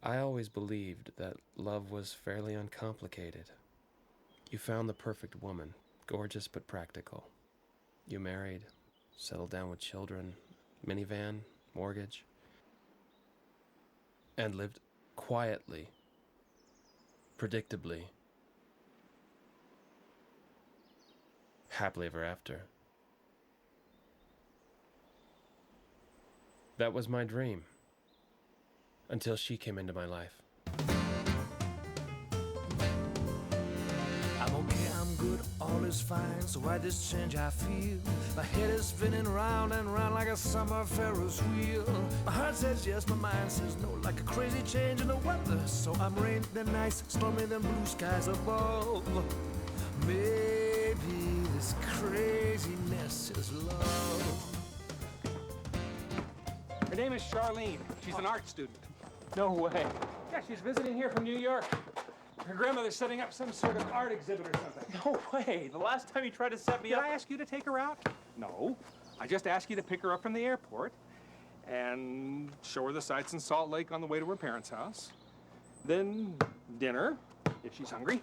I always believed that love was fairly uncomplicated. You found the perfect woman, gorgeous but practical. You married, settled down with children, minivan, mortgage, and lived quietly, predictably, happily ever after. That was my dream, until she came into my life. I'm okay, I'm good, all is fine, so why this change I feel? My head is spinning round and round like a summer Ferris wheel. My heart says yes, my mind says no, like a crazy change in the weather. So I'm rain, then ice, stormy, then blue skies above. Maybe this craziness is love. Her name is Charlene. She's an art student. No way. Yeah, she's visiting here from New York. Her grandmother's setting up some sort of art exhibit or something. No way. The last time you tried to set me Did up... I ask you to take her out? No. I just asked you to pick her up from the airport and show her the sights in Salt Lake on the way to her parents' house. Then dinner, if she's hungry.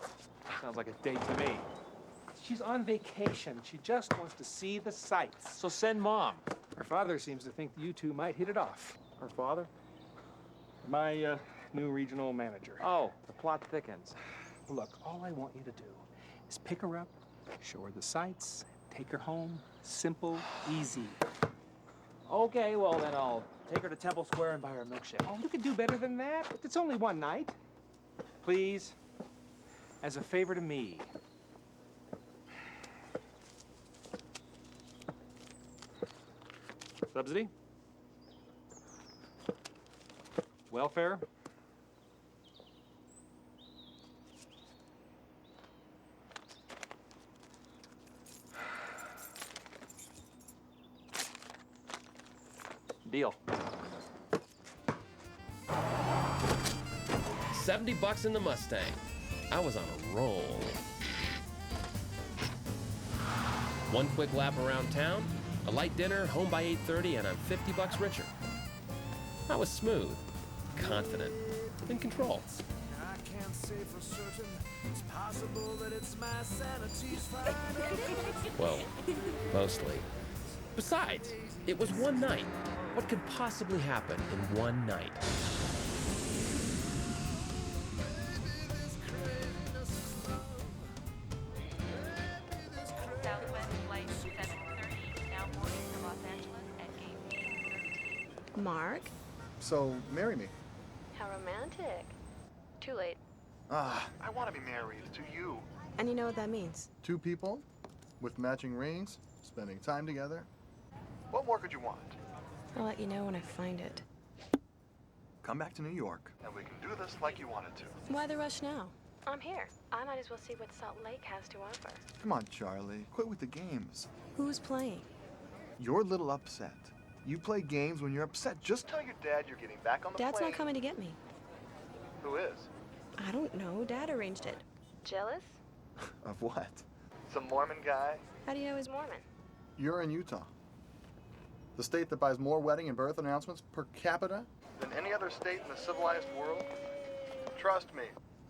Sounds like a date to me. She's on vacation. She just wants to see the sights. So send Mom. Her father seems to think you two might hit it off. Her father? My new regional manager. Oh, the plot thickens. Look, all I want you to do is pick her up, show her the sights, take her home. Simple, easy. Okay, well then I'll take her to Temple Square and buy her a milkshake. Oh, you could do better than that. It's only one night. Please, as a favor to me. Subsidy? Welfare? Deal. $70 in the Mustang. I was on a roll. One quick lap around town, a light dinner, home by 8:30, and I'm $50 richer. I was smooth, confident, in control. I can't say for certain, it's possible that it's my sanity's fine. Well, mostly. Besides, it was one night. What could possibly happen in one night? Southwest flight 730, now boarding for Los Angeles at gate 13. Mark? So, marry me. How romantic. Too late. Ah, I want to be married to you. And you know what that means? Two people with matching rings, spending time together. What more could you want? I'll let you know when I find it. Come back to New York, and we can do this like you wanted to. Why the rush now? I'm here. I might as well see what Salt Lake has to offer. Come on, Charlie. Quit with the games. Who's playing? You're a little upset. You play games when you're upset. Just tell your dad you're getting back on the Dad's plane. not coming to get me. Who is? I don't know. Dad arranged it. Jealous? Of what? Some Mormon guy? How do you know he's Mormon? You're in Utah. The state that buys more wedding and birth announcements per capita than any other state in the civilized world. Trust me,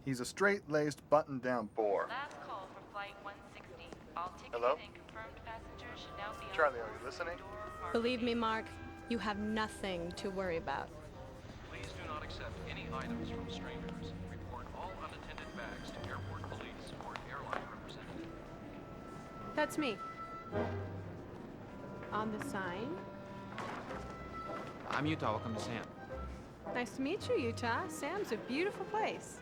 he's a straight-laced, button-down bore. Last call for flight 160. All ticketed Hello? and confirmed passengers should now be on Charlie, are board you listening? door marked Believe me, Mark, you have nothing to worry about. Please do not accept any items from strangers. Report all unattended bags to airport police or airline representative. That's me. On the sign. I'm Utah. Welcome to Sam. Nice to meet you, Utah. Sam's a beautiful place.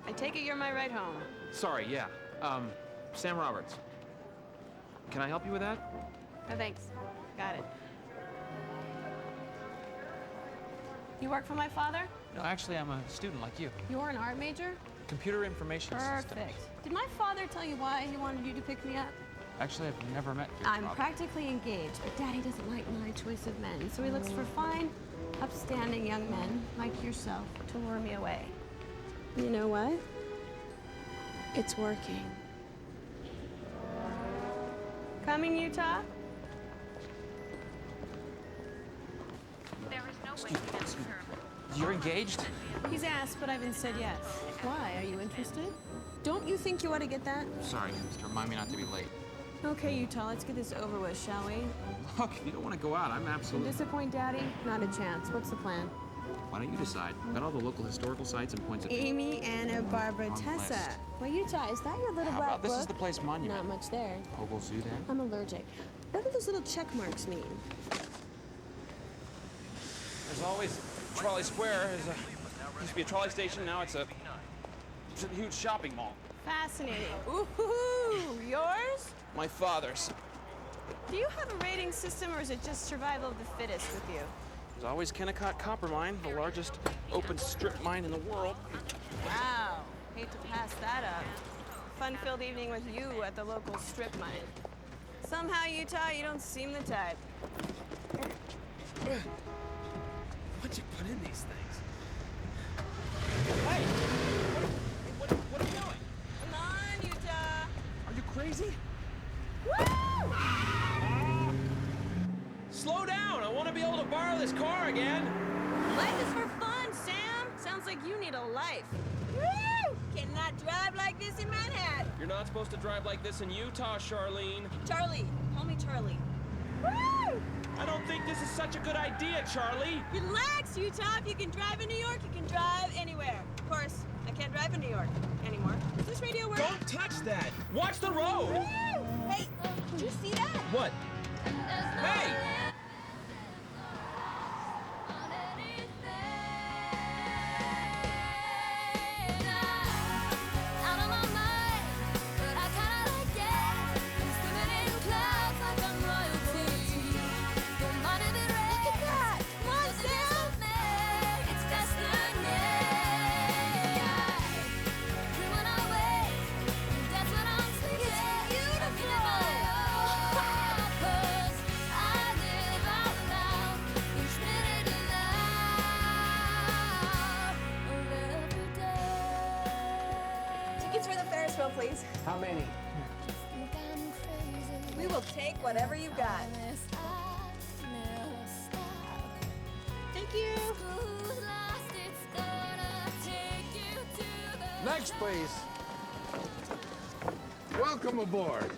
I take it you're my ride home. Sorry, yeah. Sam Roberts. Can I help you with that? No, thanks. Got it. You work for my father? No, actually, I'm a student like you. You're an art major? Computer information systems. Perfect. Did my father tell you why he wanted you to pick me up? Actually, I've never met your I'm father. practically engaged, but Daddy doesn't like my choice of men, so he looks for fine, upstanding young men like yourself to lure me away. You know what? It's working. Coming, Utah? There is no way to get the term. You're engaged? He's asked, but I haven't said yes. Why? Are you interested? Don't you think you ought to get that? Sorry, just remind me not to be late. Okay, Utah, let's get this over with, shall we? Look, if you don't want to go out, I'm To absolutely... disappoint Daddy? Not a chance. What's the plan? Why don't you decide? Got all the local historical sites and points of... Amy, Anna, Barbara, On the Tessa. list. Well, Utah, is that your little How black about this book? is the place monument? Not much there. Ogle Zoo there? I'm allergic. What do those little check marks mean? There's always Charly Square. Used to be a trolley station, now it's a huge shopping mall. Fascinating. Ooh, yours? My father's. Do you have a rating system, or is it just survival of the fittest with you? There's always Kennecott Copper Mine, the largest open strip mine in the world. Wow. Hate to pass that up. Fun-filled evening with you at the local strip mine. Somehow, Utah, you don't seem the type. What'd you put in these things? Hey! What are you doing? Come on, Utah. Are you crazy? Woo! Slow down! I want to be able to borrow this car again! Life is for fun, Sam. Sounds like you need a life. Woo! Cannot drive like this in Manhattan. You're not supposed to drive like this in Utah, Charlene. Charlie, call me Charlie. Woo! I don't think this is such a good idea, Charlie. Relax, Utah. If you can drive in New York, you can drive anywhere. Of course, I can't drive in New York anymore. Does this radio work? Don't touch that! Watch the road! Woo! Hey, did you see that? What? Hey! Tickets for the Ferris wheel, please. How many? We will take whatever you got. Thank you. Next, please. Welcome aboard.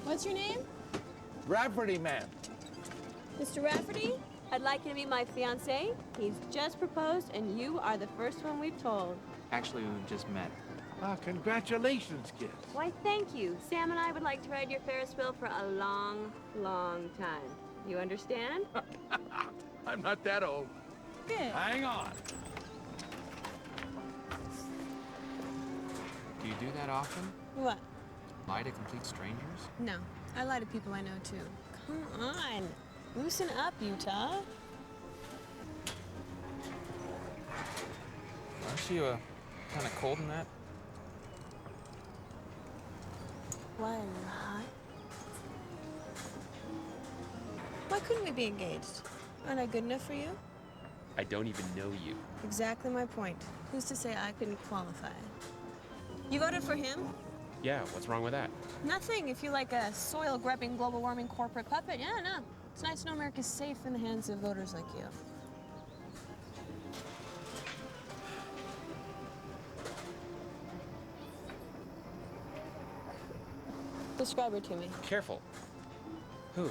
What's your name? Rafferty man. Mr. Rafferty, I'd like you to meet my fiancé. He's just proposed, and you are the first one we've told. Actually, we just met. Congratulations, kid. Why, thank you. Sam and I would like to ride your Ferris wheel for a long, long time. You understand? I'm not that old. Good. Hang on. Do you do that often? What? Lie to complete strangers? No. I lie to people I know, too. Come on. Loosen up, Utah. Aren't you, kind of cold in that? Why, are you hot? Why couldn't we be engaged? Aren't I good enough for you? I don't even know you. Exactly my point. Who's to say I couldn't qualify? You voted for him? Yeah, what's wrong with that? Nothing. If you like a soil-grubbing, global warming corporate puppet, yeah, no. It's nice to know America's safe in the hands of voters like you. Describe her to me. Careful. Who?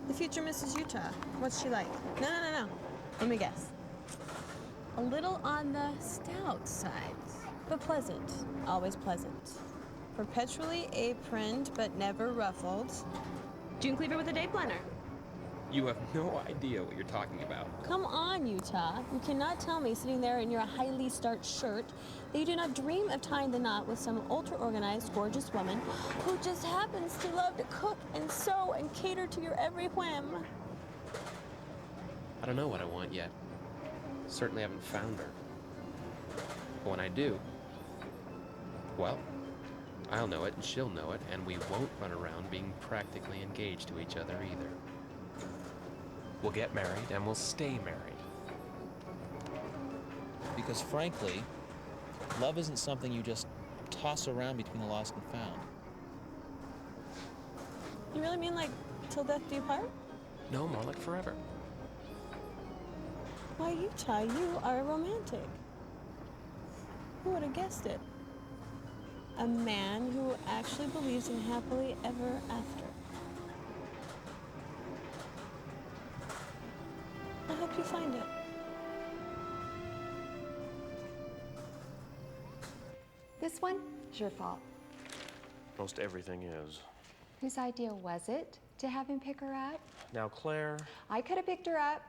The future Mrs. Utah. What's she like? No. Let me guess. A little on the stout side, but pleasant. Always pleasant. Perpetually aproned, but never ruffled. June Cleaver with a day planner. You have no idea what you're talking about. Come on, Utah. You cannot tell me sitting there in your highly starched shirt that you do not dream of tying the knot with some ultra-organized, gorgeous woman who just happens to love to cook and sew and cater to your every whim. I don't know what I want yet. Certainly haven't found her. But when I do, well, I'll know it and she'll know it, and we won't run around being practically engaged to each other either. We'll get married and we'll stay married. Because frankly, love isn't something you just toss around between the lost and found. You really mean like till death do you part? No, more like forever. Why, Utah, you are a romantic. Who would have guessed it? A man who actually believes in happily ever after. I hope you find it. This one is your fault. Most everything is. Whose idea was it to have him pick her up? Now, Claire. I could have picked her up.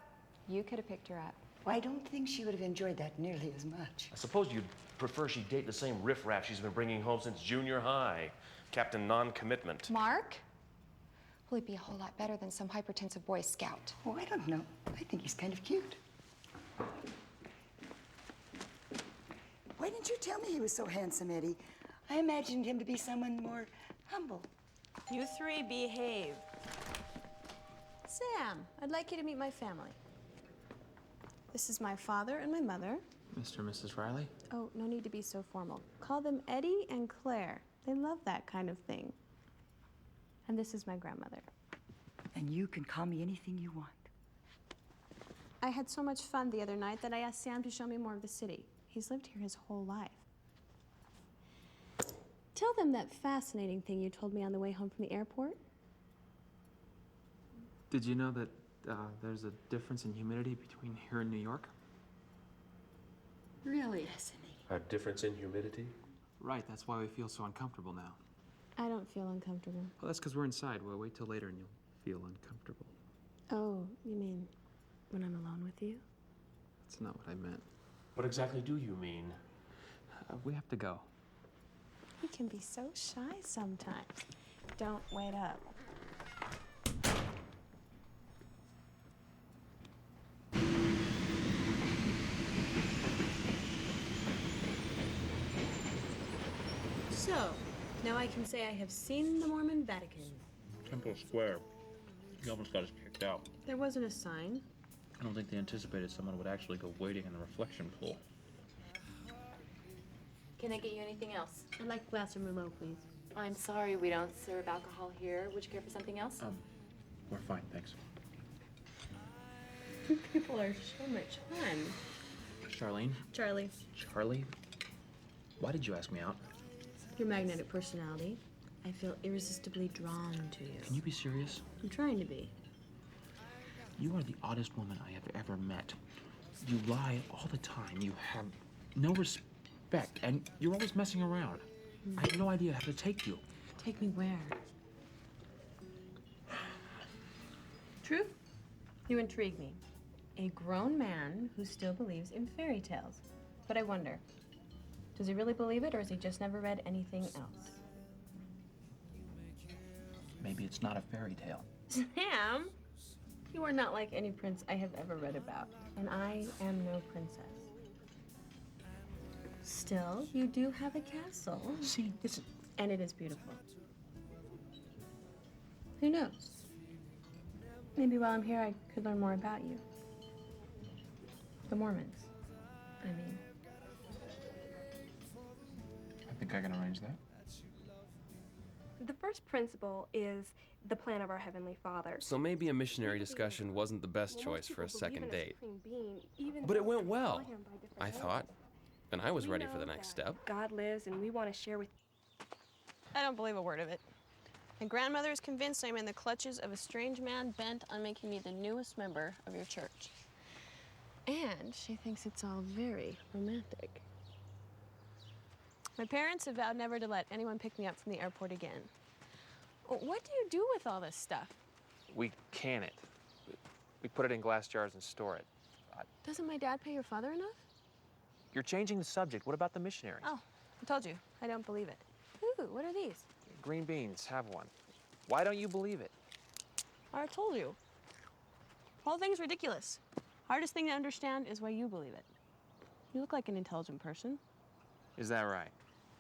You could have picked her up. Well, I don't think she would have enjoyed that nearly as much. I suppose you'd prefer she date the same riffraff she's been bringing home since junior high. Captain Non-Commitment. Mark? Will he be a whole lot better than some hypertensive Boy Scout? Oh, I don't know. I think he's kind of cute. Why didn't you tell me he was so handsome, Eddie? I imagined him to be someone more humble. You three behave. Sam, I'd like you to meet my family. This is my father and my mother. Mr. and Mrs. Riley? Oh, no need to be so formal. Call them Eddie and Claire. They love that kind of thing. And this is my grandmother. And you can call me anything you want. I had so much fun the other night that I asked Sam to show me more of the city. He's lived here his whole life. Tell them that fascinating thing you told me on the way home from the airport. Did you know that there's a difference in humidity between here and New York? Really fascinating. A difference in humidity? Right, that's why we feel so uncomfortable now. I don't feel uncomfortable. Well, that's because we're inside. We'll wait till later and you'll feel uncomfortable. Oh, you mean when I'm alone with you? That's not what I meant. What exactly do you mean? We have to go. You can be so shy sometimes. Don't wait up. So, now I can say I have seen the Mormon Vatican. Temple Square. You almost got us kicked out. There wasn't a sign. I don't think they anticipated someone would actually go wading in the reflection pool. Can I get you anything else? I'd like a glass of Merlot, please. I'm sorry, we don't serve alcohol here. Would you care for something else? We're fine, thanks. You people are so much fun. Charlene? Charlie, Charly? Why did you ask me out? your magnetic personality. I feel irresistibly drawn to you. Can you be serious? I'm trying to be. You are the oddest woman I have ever met. You lie all the time. You have no respect, and you're always messing around. I have no idea how to take you. Take me where? Truth? You intrigue me. A grown man who still believes in fairy tales. But I wonder, does he really believe it, or has he just never read anything else? Maybe it's not a fairy tale. Sam, you are not like any prince I have ever read about, and I am no princess. Still, you do have a castle. See, this is... And it is beautiful. Who knows? Maybe while I'm here, I could learn more about you. The Mormons, I mean. I think I can arrange that. The first principle is the plan of our Heavenly Father. So maybe a missionary discussion wasn't the best choice for a second date. But it went well, I thought. And I was ready for the next step. God lives, and we want to share with. I don't believe a word of it. My grandmother is convinced I'm in the clutches of a strange man bent on making me the newest member of your church. And she thinks it's all very romantic. My parents have vowed never to let anyone pick me up from the airport again. What do you do with all this stuff? We can it. We put it in glass jars and store it. Doesn't my dad pay your father enough? You're changing the subject. What about the missionaries? Oh, I told you, I don't believe it. Ooh, what are these? Green beans, have one. Why don't you believe it? I told you. The whole thing's ridiculous. Hardest thing to understand is why you believe it. You look like an intelligent person. Is that right?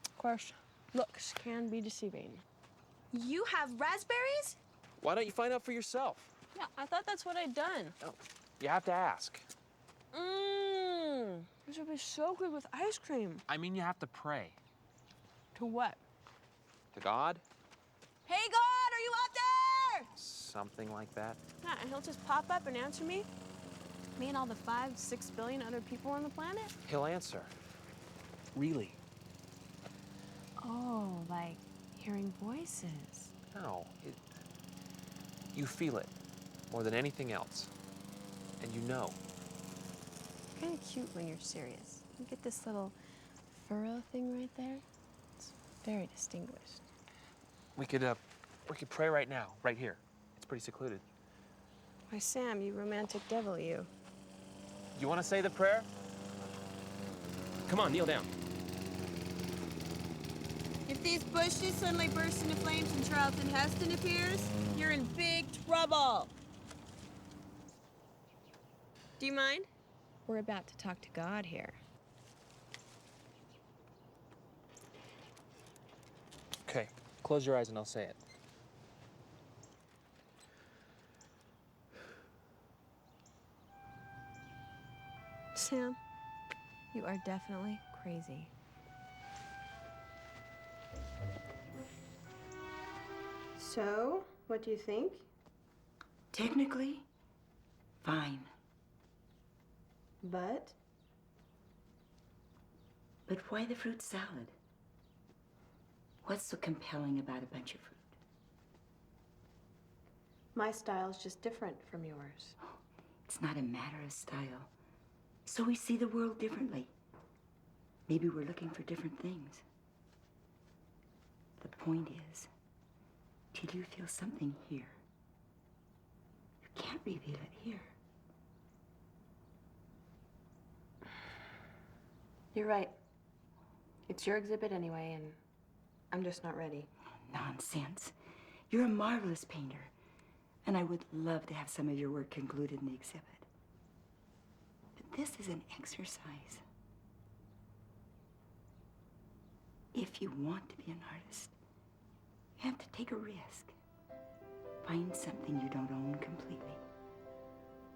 Of course, looks can be deceiving. You have raspberries? Why don't you find out for yourself? Yeah, I thought that's what I'd done. No, you have to ask. This would be so good with ice cream. I mean, you have to pray. To what? To God? Hey, God, are you out there? Something like that. Yeah, and he'll just pop up and answer me. Me and all the 5-6 billion other people on the planet? He'll answer. Really? Oh, like hearing voices. No. You feel it more than anything else. And you know. You're kind of cute when you're serious. You get this little furrow thing right there. It's very distinguished. We could pray right now, right here. It's pretty secluded. Why, Sam, you romantic devil, you. You want to say the prayer? Come on, kneel down. If these bushes suddenly burst into flames and Charlton Heston appears, you're in big trouble. Do you mind? We're about to talk to God here. Okay, close your eyes and I'll say it. Sam, you are definitely crazy. So, what do you think? Technically, fine. But why the fruit salad? What's so compelling about a bunch of fruit? my style's just different from yours. It's not a matter of style. So we see the world differently. Maybe we're looking for different things. The point is, till you feel something here, you can't reveal it here. You're right. It's your exhibit anyway, and I'm just not ready. Nonsense. You're a marvelous painter, and I would love to have some of your work included in the exhibit. But this is an exercise. If you want to be an artist, you have to take a risk. Find something you don't own completely.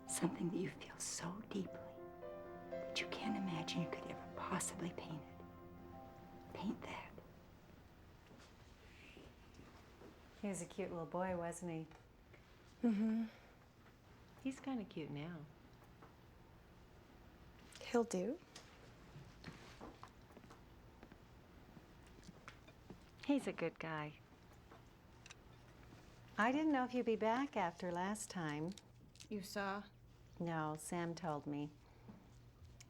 Something that you feel so deeply that you can't imagine you could ever possibly paint it. Paint that. He was a cute little boy, wasn't he? Mm-hmm. He's kind of cute now. He'll do. He's a good guy. I didn't know if you'd be back after last time. You saw? No, Sam told me.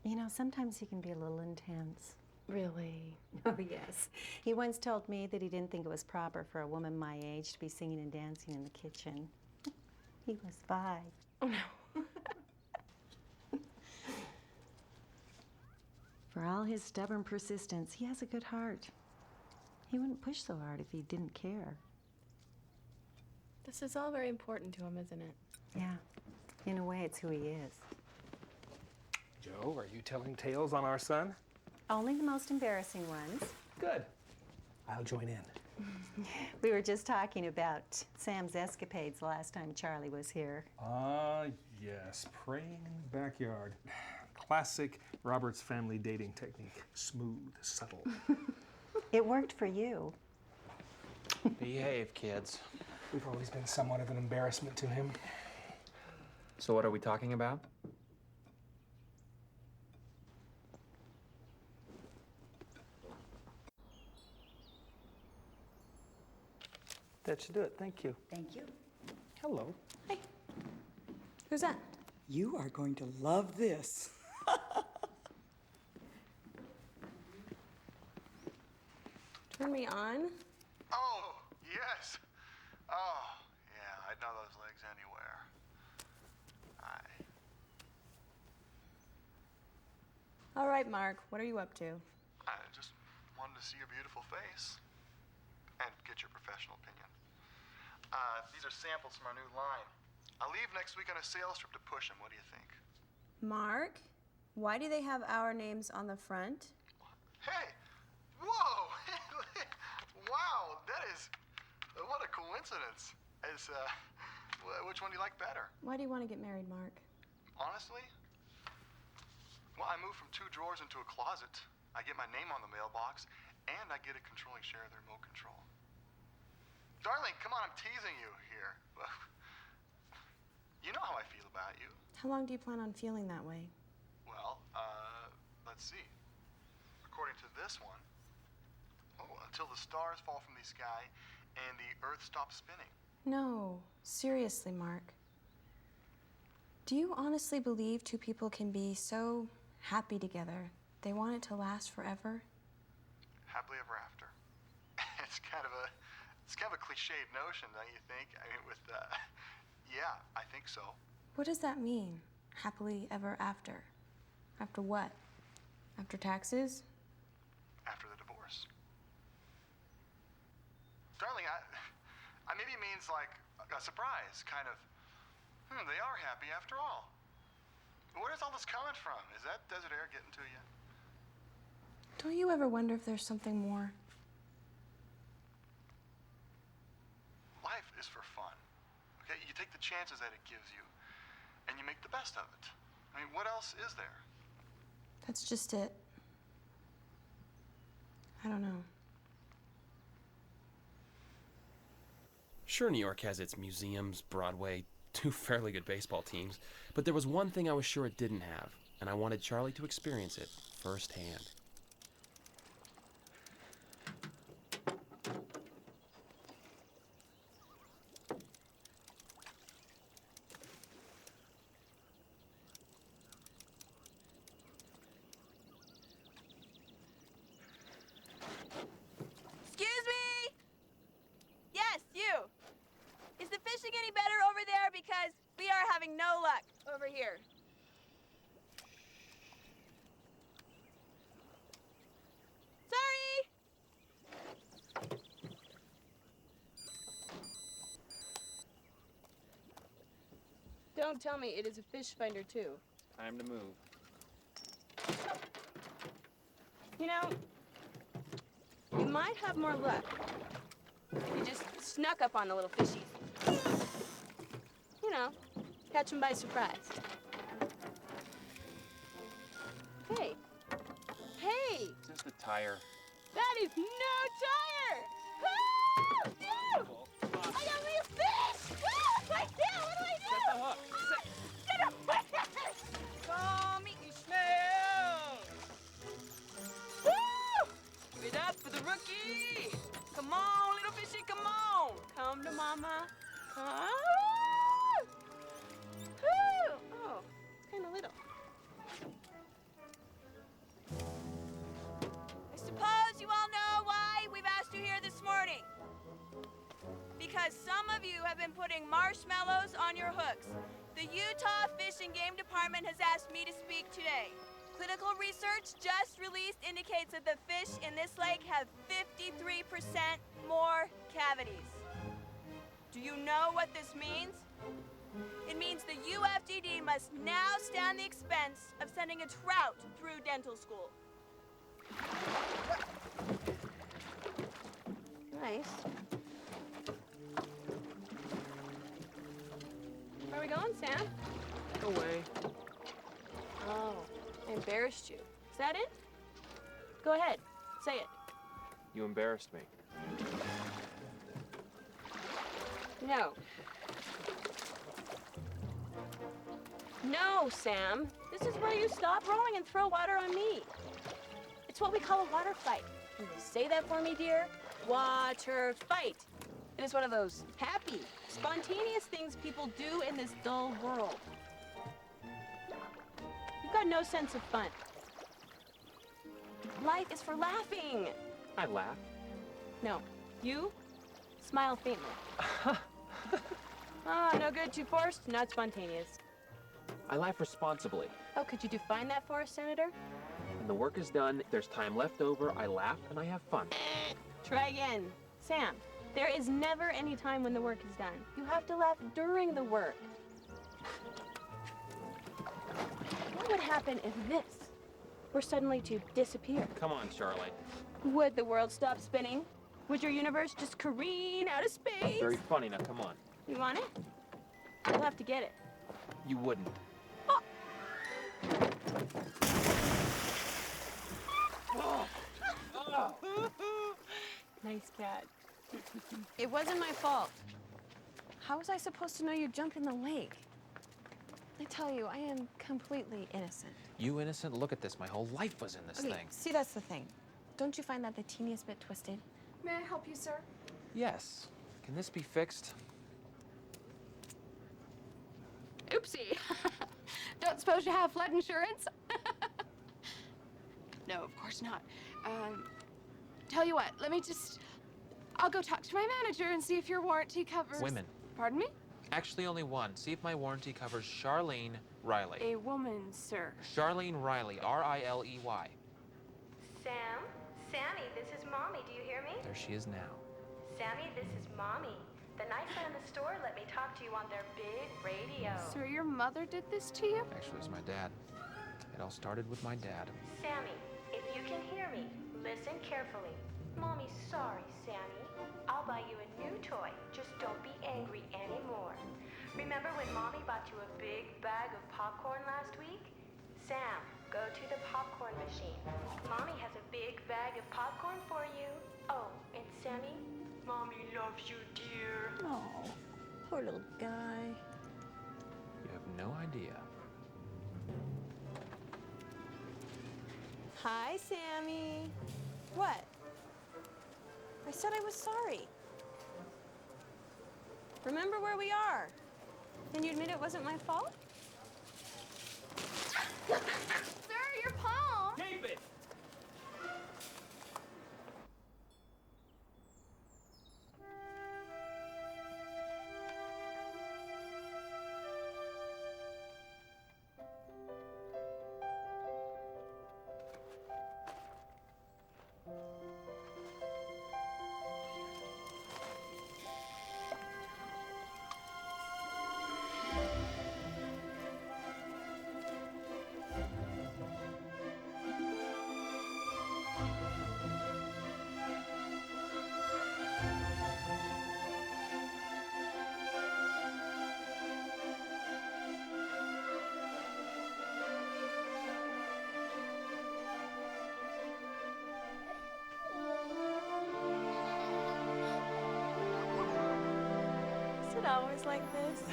You know, sometimes he can be a little intense. Really? Oh, yes. He once told me that he didn't think it was proper for a woman my age to be singing and dancing in the kitchen. He was 5. Oh, no. For all his stubborn persistence, he has a good heart. He wouldn't push so hard if he didn't care. This is all very important to him, isn't it? Yeah. In a way, it's who he is. Joe, are you telling tales on our son? Only the most embarrassing ones. Good. I'll join in. We were just talking about Sam's escapades last time Charlie was here. Yes, praying in the backyard. Classic Roberts family dating technique. Smooth, subtle. It worked for you. Behave, kids. We've always been somewhat of an embarrassment to him. So what are we talking about? That should do it. Thank you. Thank you. Hello. Hey. Who's that? You are going to love this. Turn me on? Oh, yes. Oh, yeah, I'd know those legs anywhere. All right, Mark, what are you up to? I just wanted to see your beautiful face and get your professional opinion. These are samples from our new line. I'll leave next week on a sales trip to push them. What do you think? Mark, why do they have our names on the front? Hey! Whoa! Wow, that is... what a coincidence. Which one do you like better? Why do you want to get married, Mark? Honestly? Well, I moved from 2 drawers into a closet. I get my name on the mailbox, and I get a controlling share of the remote control. Darling, come on, I'm teasing you here. You know how I feel about you. How long do you plan on feeling that way? Well, let's see. According to this one, until the stars fall from the sky and the earth stops spinning. No, seriously, Mark. Do you honestly believe two people can be so happy together, they want it to last forever? Happily ever after. It's kind of a cliched notion, don't you think? I mean, yeah, I think so. What does that mean? Happily ever after? After what? After taxes? After the divorce. Darling, I maybe it means like a surprise, kind of, they are happy after all. Where is all this coming from? Is that desert air getting to you? Don't you ever wonder if there's something more? Life is for fun, okay? You take the chances that it gives you, and you make the best of it. I mean, what else is there? That's just it. I don't know. Sure, New York has its museums, Broadway, 2 fairly good baseball teams, but there was one thing I was sure it didn't have, and I wanted Charly to experience it firsthand. Excuse me? Yes, you. Is the fishing any better over there? Because we are having no luck over here. Sorry! Don't tell me it is a fish finder, too. Time to move. You know, you might have more luck if you just snuck up on the little fishies. You know, catch them by surprise. Hey. Hey! Just a tire. That is no tire! Ah! No! I got me a fish! Ah! I can't! What do I do? Set the hook. Get away! Come eat me smell! Woo! Give it up for the rookie! Come on, little fishy, come on! Come to mama. Come. Woo! Oh, it's kind of little. I suppose you all know why we've asked you here this morning. Because some of you have been putting marshmallows on your hooks. The Utah Fish and Game Department has asked me to speak today. Clinical research just released indicates that the fish in this lake have 53% more cavities. Do you know what this means? It means the UFDD must now stand the expense of sending a trout through dental school. Nice. Where are we going, Sam? Away. Oh, I embarrassed you. Is that it? Go ahead, say it. You embarrassed me. No. No, Sam. This is where you stop rowing and throw water on me. It's what we call a water fight. Can you say that for me, dear? Water fight. It is one of those happy, spontaneous things people do in this dull world. You've got no sense of fun. Life is for laughing. I laugh. No, you smile faintly. No good, too forced, not spontaneous. I laugh responsibly. Oh, could you define that for us, Senator? When the work is done, there's time left over, I laugh and I have fun. Try again. Sam, there is never any time when the work is done. You have to laugh during the work. What would happen if this were suddenly to disappear? Come on, Charly. Would the world stop spinning? Would your universe just careen out of space? Very funny, now come on. You want it? You'll have to get it. You wouldn't. Nice cat. It wasn't my fault. How was I supposed to know you'd jump in the lake? I tell you, I am completely innocent. You innocent? Look at this. My whole life was in this Okay, thing. see, that's the thing. Don't you find that the teeniest bit twisted? May I help you, sir? Yes. Can this be fixed? Oopsie. Don't suppose you have flood insurance? No, of course not. Tell you what, I'll go talk to my manager and see if your warranty covers... Women. Pardon me? Actually, only one. See if my warranty covers Charlene Riley. A woman, sir. Charlene Riley, R-I-L-E-Y. Sam? Sammy, this is Mommy. Do you hear me? There she is now. Sammy, this is Mommy. The nice man in the store let me talk to you on their big radio. Sir, your mother did this to you? Actually, it was my dad. It all started with my dad. Sammy, if you can hear me, listen carefully. Mommy's sorry, Sammy. I'll buy you a new toy. Just don't be angry anymore. Remember when Mommy bought you a big bag of popcorn last week? Sam, go to the popcorn machine. Mommy has a big bag of popcorn for you. Oh, and Sammy, Mommy loves you, dear. Oh, poor little guy. You have no idea. Hi, Sammy. What? I said I was sorry. Remember where we are. Then you admit it wasn't my fault? Sir, your palm! Keep it! Is it always like this?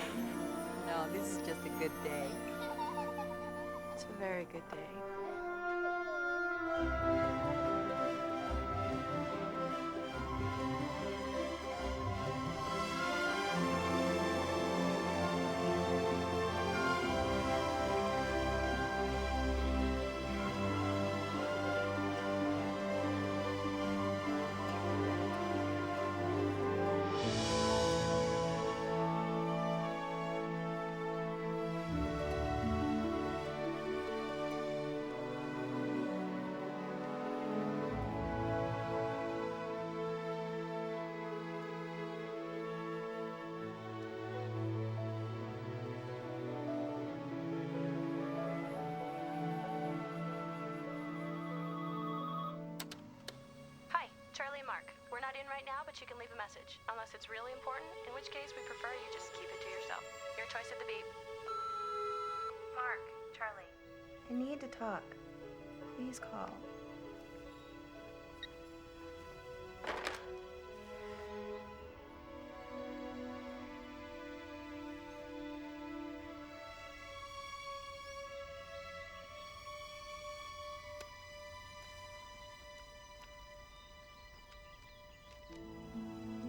No, this is just a good day. It's a very good day. Hi, Charlie and Mark. We're not in right now, but you can leave a message. Unless it's really important, in which case we prefer you just keep it to yourself. Your choice at the beep. Mark, Charlie. I need to talk. Please call.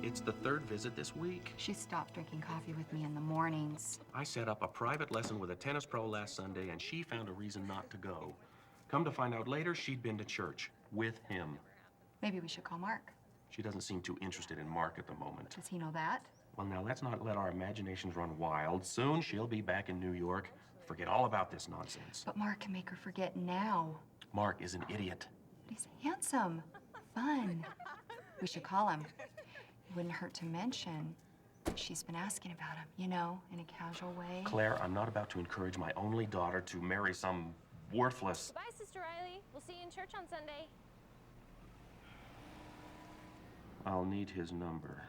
It's the third visit this week. She stopped drinking coffee with me in the mornings. I set up a private lesson with a tennis pro last Sunday, and she found a reason not to go. Come to find out later, she'd been to church with him. Maybe we should call Mark. She doesn't seem too interested in Mark at the moment. Does he know that? Well, now, let's not let our imaginations run wild. Soon, she'll be back in New York. Forget all about this nonsense. But Mark can make her forget now. Mark is an idiot. But he's handsome, fun. We should call him. It wouldn't hurt to mention she's been asking about him, you know, in a casual way. Claire, I'm not about to encourage my only daughter to marry some worthless... Bye, Sister Riley. We'll see you in church on Sunday. I'll need his number.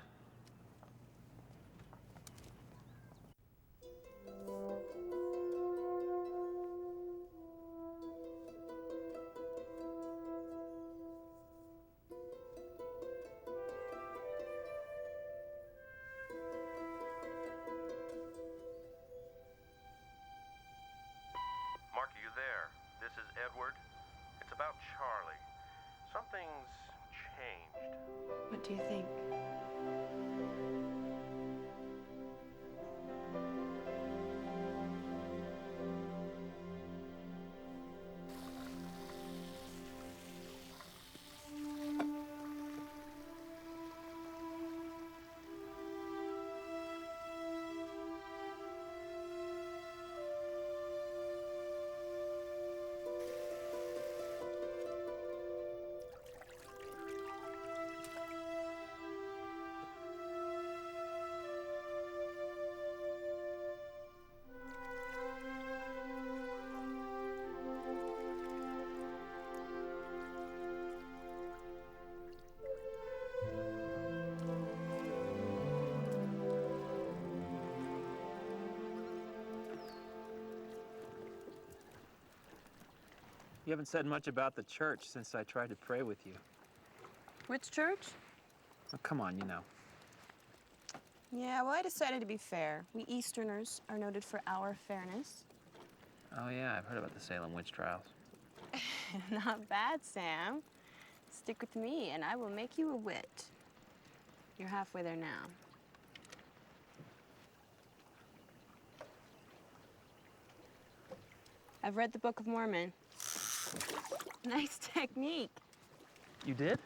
Edward. It's about Charlie. Something's changed. What do you think? You haven't said much about the church since I tried to pray with you. Which church? Oh, come on, you know. Yeah, well, I decided to be fair. We Easterners are noted for our fairness. Oh, yeah, I've heard about the Salem witch trials. Not bad, Sam. Stick with me, and I will make you a wit. You're halfway there now. I've read the Book of Mormon. Nice technique. You did?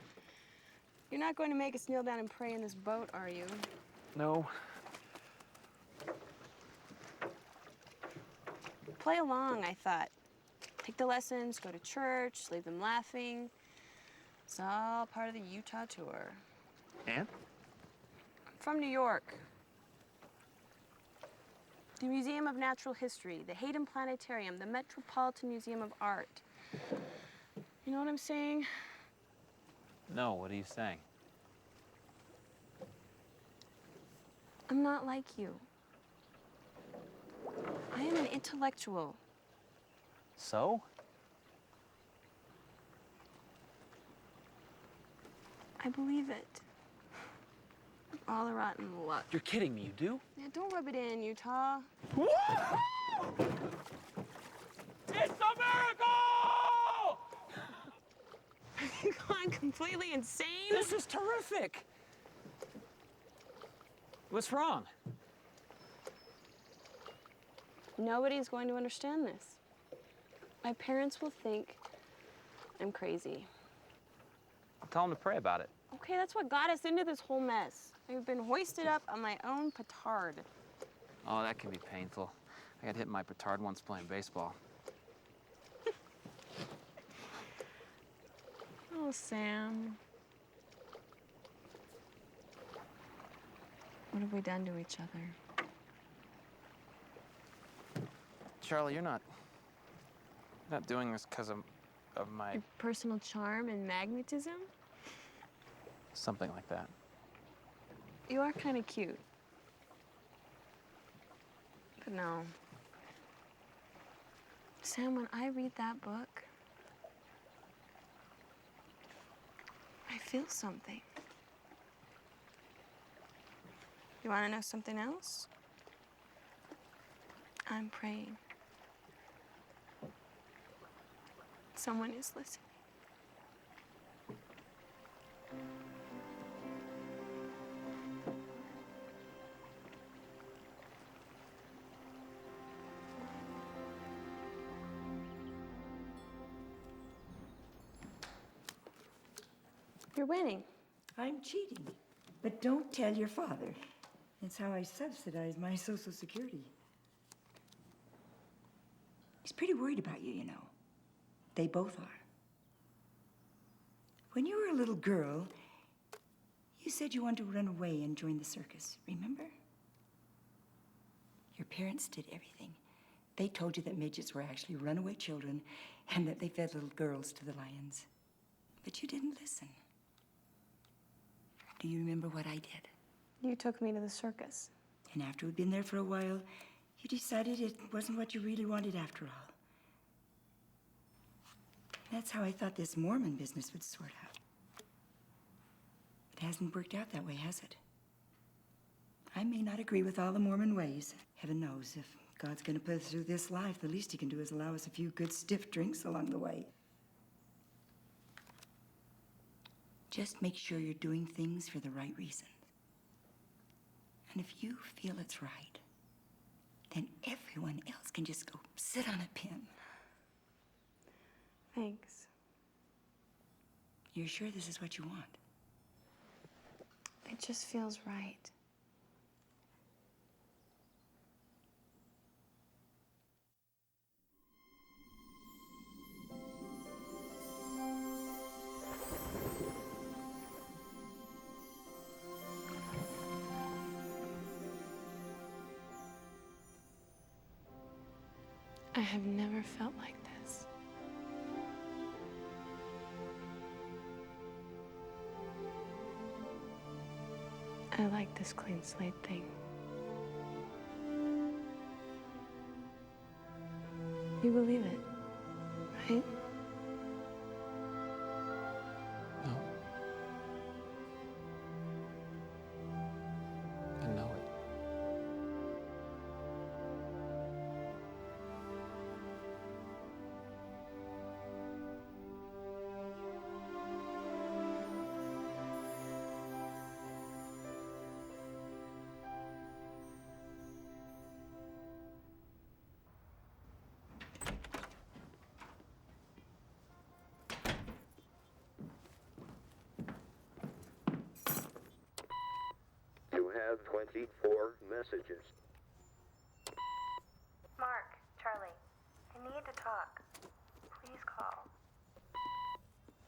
You're not going to make us kneel down and pray in this boat, are you? No. Play along, I thought. Take the lessons, go to church, leave them laughing. It's all part of the Utah tour. And? I'm from New York. The Museum of Natural History, the Hayden Planetarium, the Metropolitan Museum of Art. You know what I'm saying? No, what are you saying? I'm not like you. I am an intellectual. So? I believe it. All the rotten luck. You're kidding me, you do? Yeah, don't rub it in, Utah. It's a miracle! You've gone completely insane. This is terrific! What's wrong? Nobody's going to understand this. My parents will think I'm crazy. Tell them to pray about it. Okay, that's what got us into this whole mess. I've been hoisted up on my own petard. Oh, that can be painful. I got hit in my petard once playing baseball. Oh, Sam. What have we done to each other? Charlie, you're not doing this because of my... Your personal charm and magnetism? Something like that. You are kind of cute. But no. Sam, when I read that book, I feel something. You want to know something else? I'm praying. Someone is listening. You're winning. I'm cheating. But don't tell your father. It's how I subsidize my Social Security. He's pretty worried about you, you know. They both are. When you were a little girl, you said you wanted to run away and join the circus, remember? Your parents did everything. They told you that midgets were actually runaway children and that they fed little girls to the lions. But you didn't listen. Do you remember what I did? You took me to the circus. And after we'd been there for a while, you decided it wasn't what you really wanted after all. That's how I thought this Mormon business would sort out. It hasn't worked out that way, has it? I may not agree with all the Mormon ways. Heaven knows, if God's gonna put us through this life. The least he can do is allow us a few good stiff drinks along the way. Just make sure you're doing things for the right reasons. And if you feel it's right, then everyone else can just go sit on a pin. Thanks. You're sure this is what you want? It just feels right. I have never felt like this. I like this clean slate thing. You believe it, right? No. I know it. You have 24 messages. Mark, Charlie, I need to talk. Please call.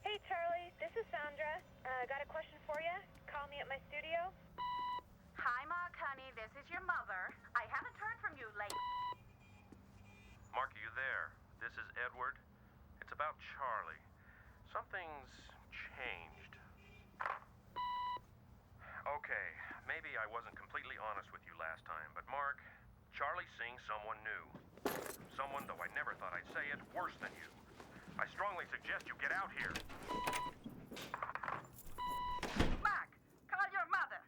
Hey, Charlie, this is Sandra. Got a question for you? Call me at my studio. Hi, Mark, honey. This is your mother. I haven't heard from you lately. Mark, are you there? This is Edward. It's about Charlie. Something's changed. Okay, maybe I wasn't completely honest with you last time, but Mark, Charlie's seeing someone new. Someone, though I never thought I'd say it, worse than you. I strongly suggest you get out here. Mark, call your mother.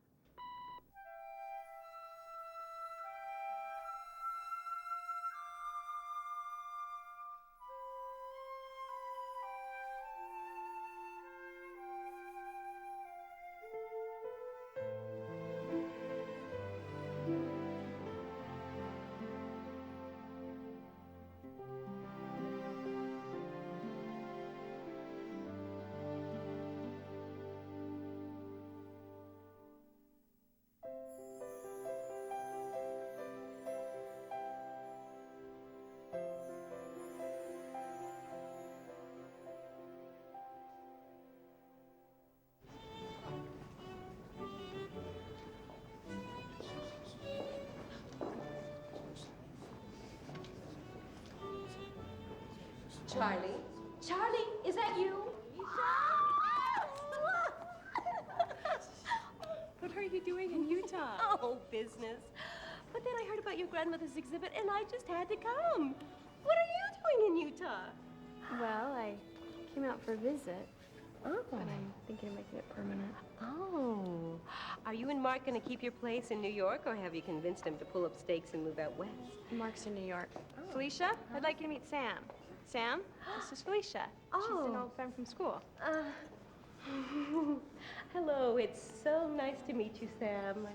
Charlie? Charlie, is that you? What are you doing in Utah? Oh, business. But then I heard about your grandmother's exhibit and I just had to come. What are you doing in Utah? Well, I came out for a visit. Oh. But I'm thinking of making it permanent. Oh. Are you and Mark going to keep your place in New York, or have you convinced him to pull up stakes and move out west? Mark's in New York. Oh. Felicia, I'd like you to meet Sam. Sam, this is Felicia. She's an old friend from school. Hello, it's so nice to meet you, Sam.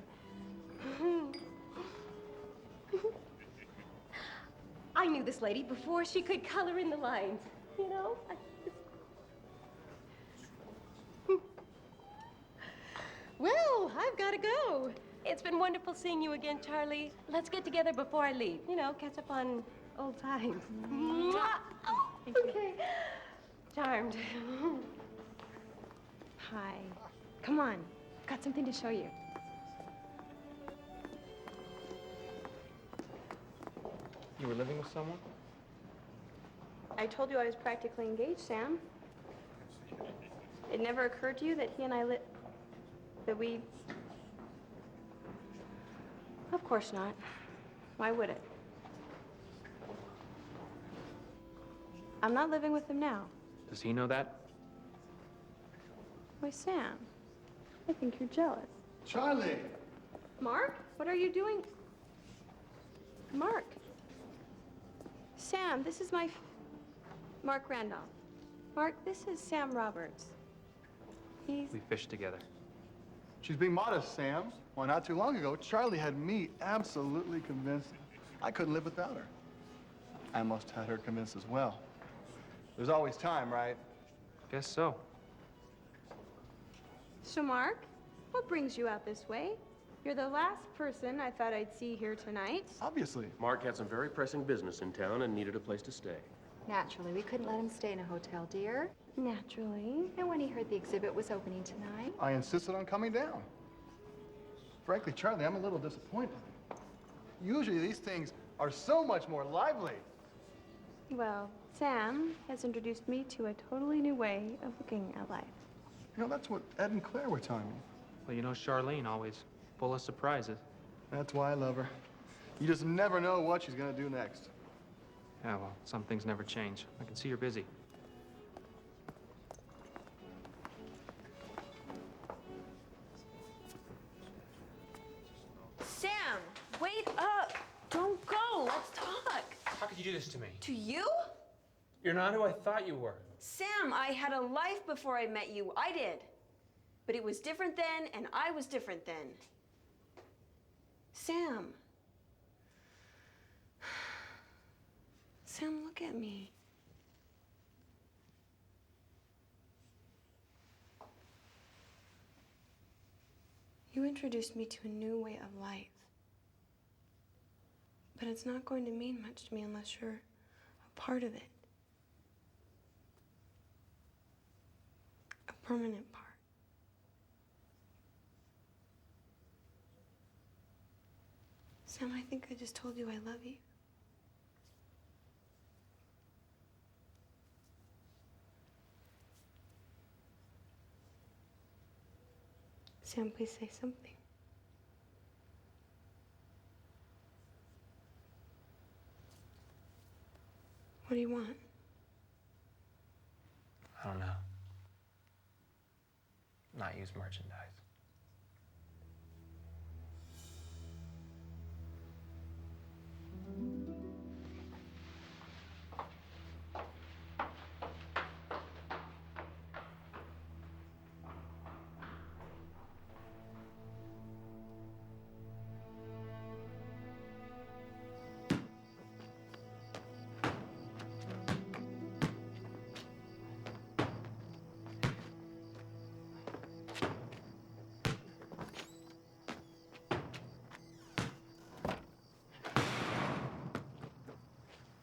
I knew this lady before she could color in the lines, you know? Well, I've got to go. It's been wonderful seeing you again, Charlie. Let's get together before I leave. You know, catch up on old times. Mwah! Oh, okay. Charmed. Hi. Come on. Got something to show you. You were living with someone? I told you I was practically engaged, Sam. It never occurred to you that he and I that we... Of course not. Why would it? I'm not living with him now. Does he know that? Why, Sam, I think you're jealous. Charlie! Mark, what are you doing? Mark. Sam, this is Mark Randolph. Mark, this is Sam Roberts. We fished together. She's being modest, Sam. Well, not too long ago, Charlie had me absolutely convinced I couldn't live without her. I almost had her convinced as well. There's always time, right? Guess so. So, Mark, what brings you out this way? You're the last person I thought I'd see here tonight. Obviously. Mark had some very pressing business in town and needed a place to stay. Naturally, we couldn't let him stay in a hotel, dear. Naturally. And when he heard the exhibit was opening tonight, I insisted on coming down. Frankly, Charlie, I'm a little disappointed. Usually these things are so much more lively. Well, Sam has introduced me to a totally new way of looking at life. You know, that's what Ed and Claire were telling me. Well, you know, Charlene always full of surprises. That's why I love her. You just never know what she's gonna do next. Yeah, well, some things never change. I can see you're busy. Sam, wait up. Don't go. Let's talk. How could you do this to me? To you? You're not who I thought you were. Sam, I had a life before I met you. I did. But it was different then, and I was different then. Sam. Sam, look at me. You introduced me to a new way of life. But it's not going to mean much to me unless you're a part of it. A permanent part. Sam, I think I just told you I love you. Sam, please say something. What do you want? I don't know. Not use merchandise.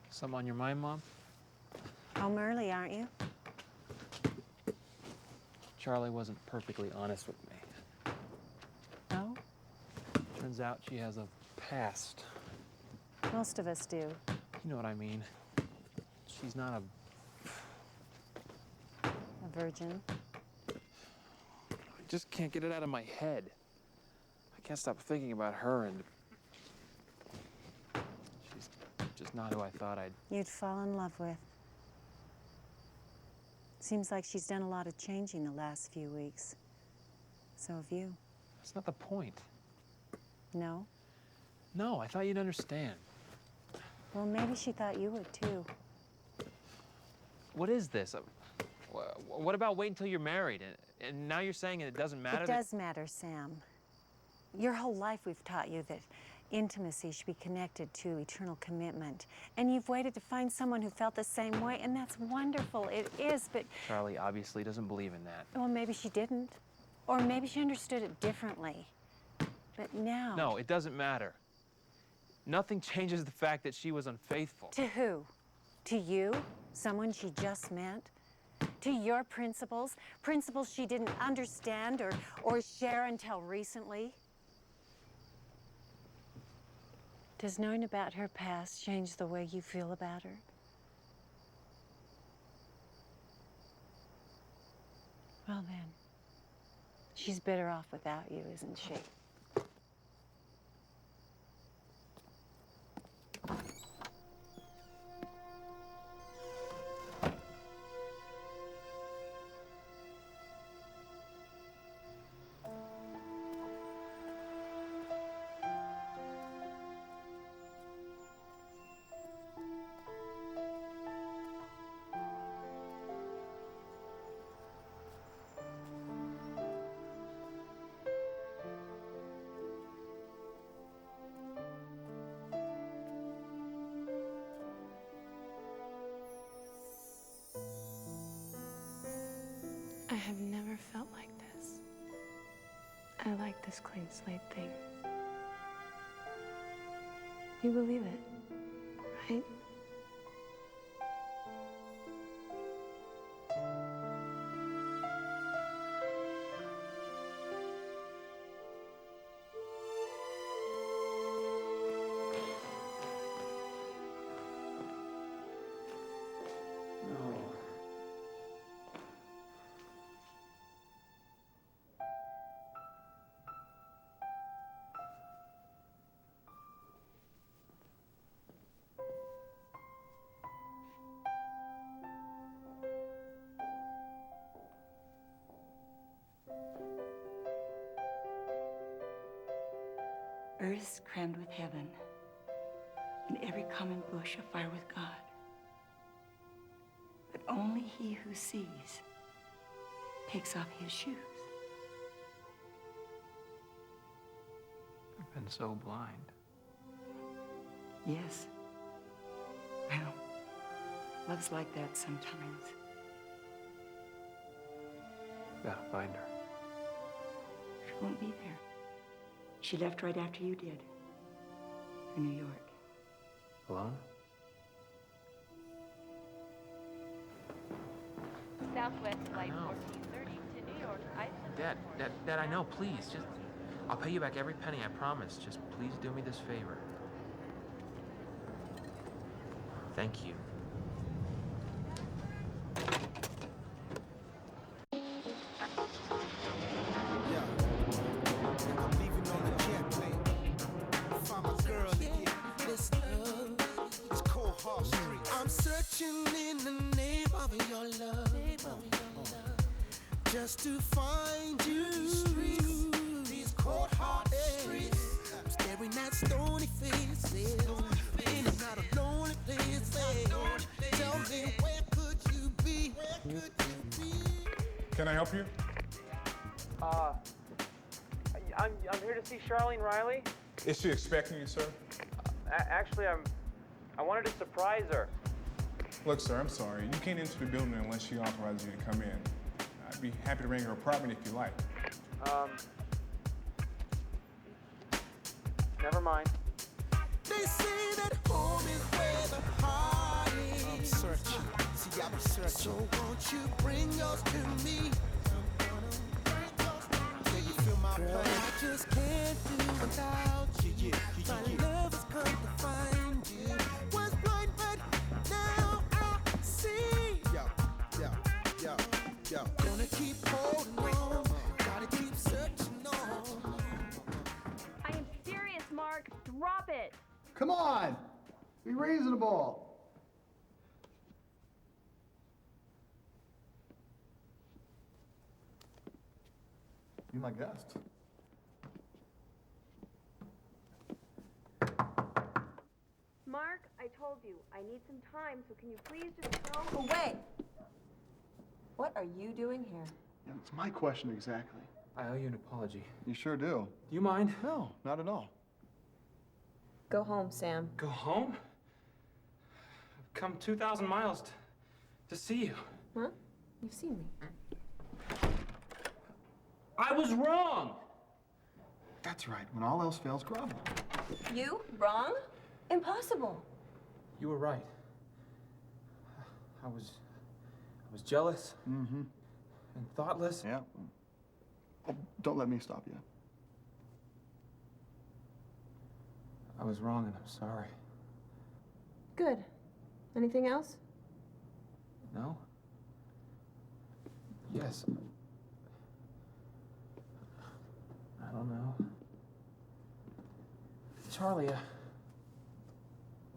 Something on your mind, Mom? Home early, aren't you? Charlie wasn't perfectly honest with me. No? Turns out she has a past. Most of us do. You know what I mean. She's not A virgin. I just can't get it out of my head. I can't stop thinking about her, and she's just not who I thought You'd fall in love with. Seems like she's done a lot of changing the last few weeks. So have you. That's not the point. No? No, I thought you'd understand. Well, maybe she thought you would, too. What is this? What about wait until you're married? And now you're saying it doesn't matter? It does matter, Sam. Your whole life we've taught you that intimacy should be connected to eternal commitment. And you've waited to find someone who felt the same way, and that's wonderful. It is, but... Charlie obviously doesn't believe in that. Well, maybe she didn't. Or maybe she understood it differently. But now... No, it doesn't matter. Nothing changes the fact that she was unfaithful. To who? To you? Someone she just met? To your principles? Principles she didn't understand or share until recently? Does knowing about her past change the way you feel about her? Well then, she's better off without you, isn't she? have never felt like this. I like this clean slate thing. You believe it, right? Earth's crammed with heaven, and every common bush afire with God. But only he who sees takes off his shoes. I've been so blind. Yes. Well, love's like that sometimes. Gotta find her. She won't be there. She left right after you did. For New York. Alone? Southwest Flight 1430 to New York, Iceland. Dad, I know, please, just, I'll pay you back every penny, I promise. Just please do me this favor. Thank you. I'm searching in the name of your love, just to find you. These cold hard streets, I'm staring at stony faces, in and out of lonely places. Tell me, where could you be? Where could you be? Can I help you? I'm here to see Charly and Riley. Is she expecting you, sir? Actually, I wanted to surprise her. Look, sir, I'm sorry. You can't enter the building unless she authorizes you to come in. I'd be happy to ring her apartment if you like. Never mind. They say that home is where the heart is. I'm searching. See, I'm searching. So won't you bring yours to me? Can you feel my pain? I just can't do without you. My love has come to find you. Was blind, but now I see. Yo. Gonna keep holding on. Gotta keep searching on. I am serious, Mark. Drop it. Come on! Be reasonable. Be my guest. Mark, I told you, I need some time, so can you please just tell me? Oh, wait. What are you doing here? Yeah, it's my question exactly. I owe you an apology. You sure do. Do you mind? No, not at all. Go home, Sam. Go home? I've come 2,000 miles to see you. Huh? You've seen me. I was wrong! That's right. When all else fails, grovel. You? Wrong? Impossible. You were right. I was jealous. Mm-hmm. And thoughtless. Yeah. Oh, don't let me stop you. I was wrong and I'm sorry. Good. Anything else? No? Yes. I don't know. Charly,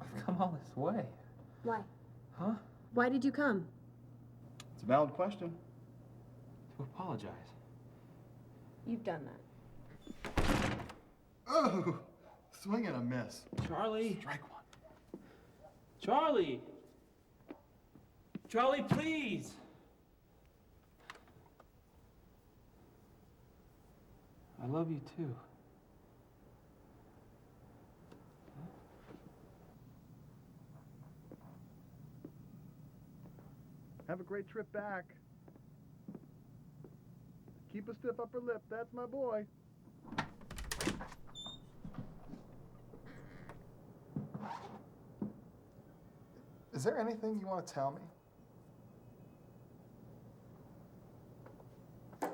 I've come all this way. Why? Huh? Why did you come? It's a valid question. To apologize. You've done that. Oh! Swing and a miss. Charly! Strike one. Charly! Charly, please! I love you too. Have a great trip back. Keep a stiff upper lip. That's my boy. Is there anything you want to tell me?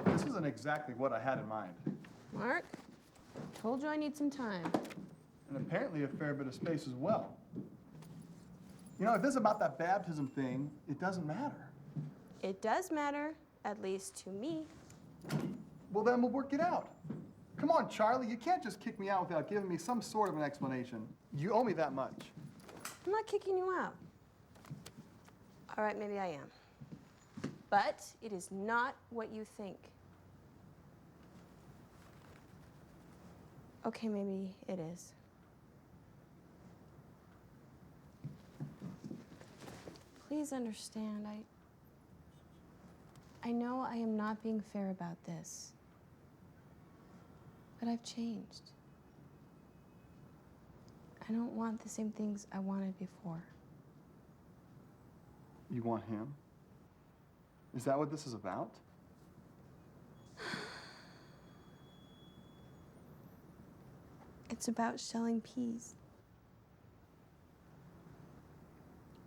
This isn't exactly what I had in mind. Mark, told you I need some time. And apparently a fair bit of space as well. You know, if this is about that baptism thing, it doesn't matter. It does matter, at least to me. Well, then we'll work it out. Come on, Charlie, you can't just kick me out without giving me some sort of an explanation. You owe me that much. I'm not kicking you out. All right, maybe I am. But it is not what you think. Okay, maybe it is. Please understand, I know I am not being fair about this, but I've changed. I don't want the same things I wanted before. You want him? Is that what this is about? It's about shelling peas.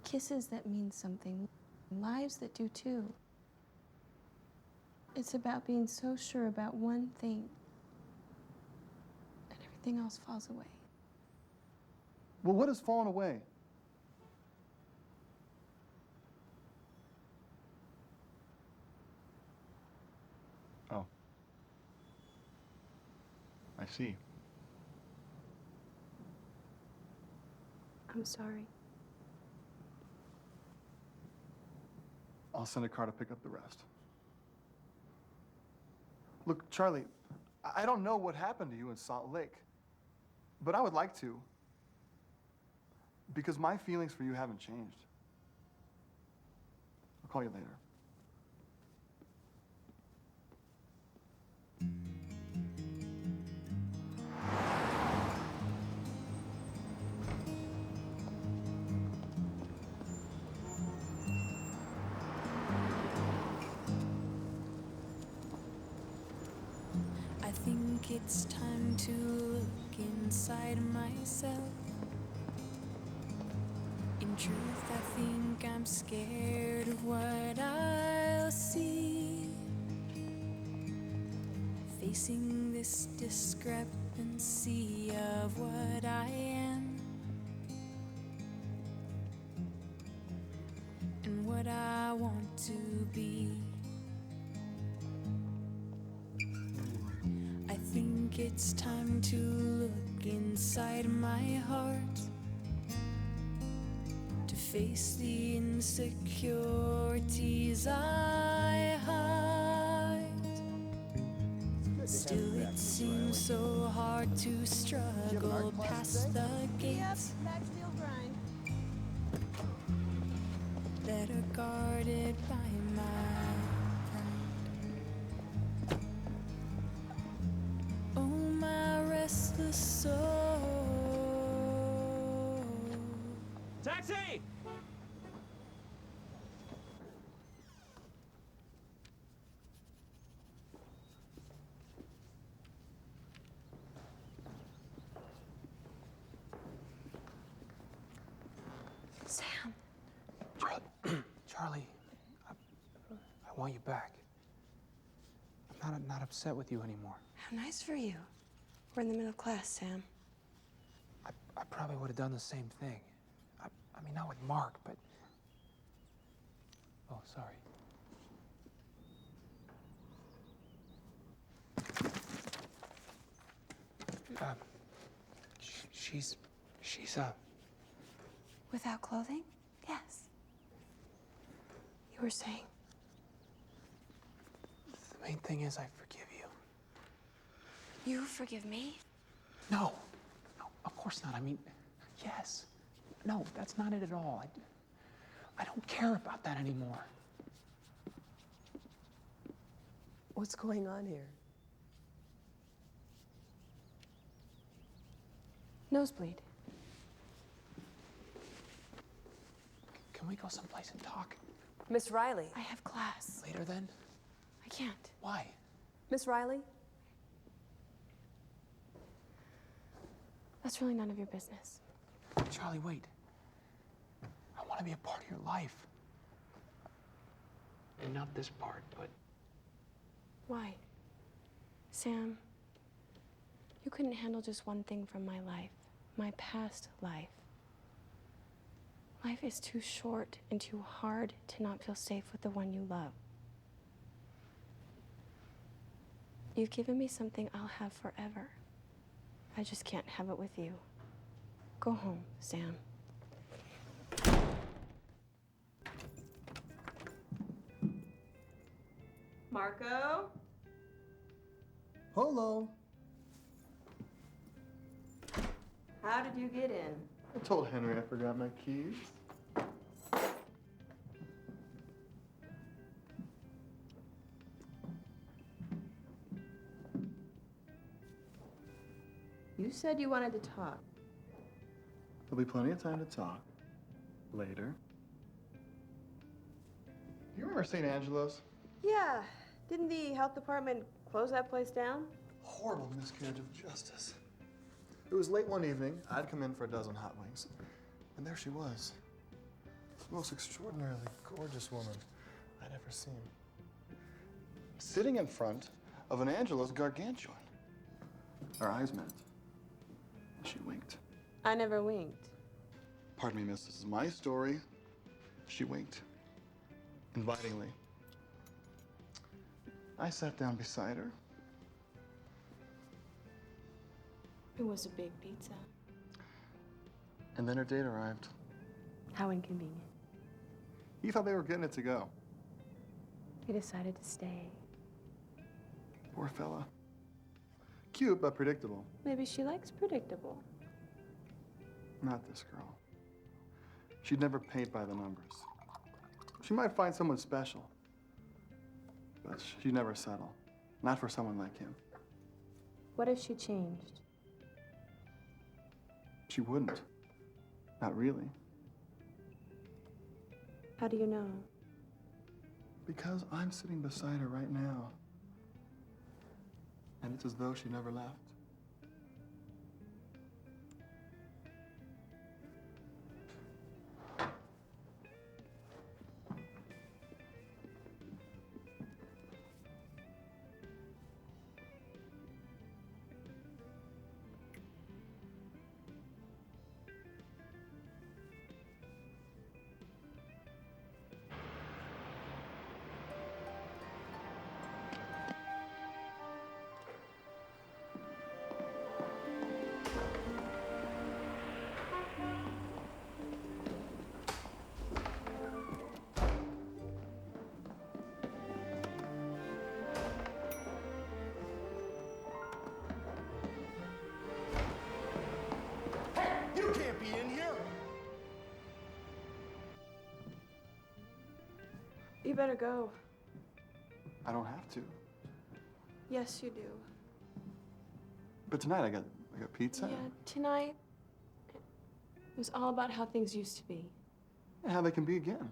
Kisses that mean something, lives that do too. It's about being so sure about one thing, and everything else falls away. Well, what has fallen away? Oh. I see. I'm sorry. I'll send a car to pick up the rest. Look, Charlie, I don't know what happened to you in Salt Lake, but I would like to, because my feelings for you haven't changed. I'll call you later. I think it's time to look inside myself. In truth, I think I'm scared of what I'll see. Facing this discrepancy of what I am and what I want to be. I think it's time to look inside my heart, to face the insecurities I hide. Still, it seems so hard to struggle past the gates that are guarded by my restless soul. Taxi! Sam. Charlie, I want you back. I'm not upset with you anymore. How nice for you. We're in the middle of class, Sam. I probably would have done the same thing. I mean, not with Mark, but... Oh, sorry. She's Without clothing? Yes. You were saying? The main thing is I forgive you. You forgive me? No, of course not. I mean, yes. No, that's not it at all. I don't care about that anymore. What's going on here? Nosebleed. Can we go someplace and talk? Miss Riley. I have class. Later then? I can't. Why? Miss Riley? That's really none of your business. Charlie, wait. I want to be a part of your life. And not this part, but... Why? Sam, you couldn't handle just one thing from my life, my past life. Life is too short and too hard to not feel safe with the one you love. You've given me something I'll have forever. I just can't have it with you. Go home, Sam. Marco? Hello. How did you get in? I told Henry I forgot my keys. You said you wanted to talk. There'll be plenty of time to talk later. Do you remember St. Angelo's? Yeah. Didn't the health department close that place down? Horrible miscarriage of justice. It was late one evening. I'd come in for a dozen hot wings. And there she was. The most extraordinarily gorgeous woman I'd ever seen. Sitting in front of an Angelo's gargantuan. Our eyes met. And she winked. I never winked. Pardon me, miss, this is my story. She winked. Invitingly. I sat down beside her. It was a big pizza. And then her date arrived. How inconvenient. He thought they were getting it to go. He decided to stay. Poor fella. Cute, but predictable. Maybe she likes predictable. Not this girl. She'd never paint by the numbers. She might find someone special, but she'd never settle. Not for someone like him. What if she changed? She wouldn't. Not really. How do you know? Because I'm sitting beside her right now. And it's as though she never left. You can't be in here. You better go. I don't have to. Yes, you do. But tonight I got pizza. Yeah, tonight, it was all about how things used to be. And how they can be again.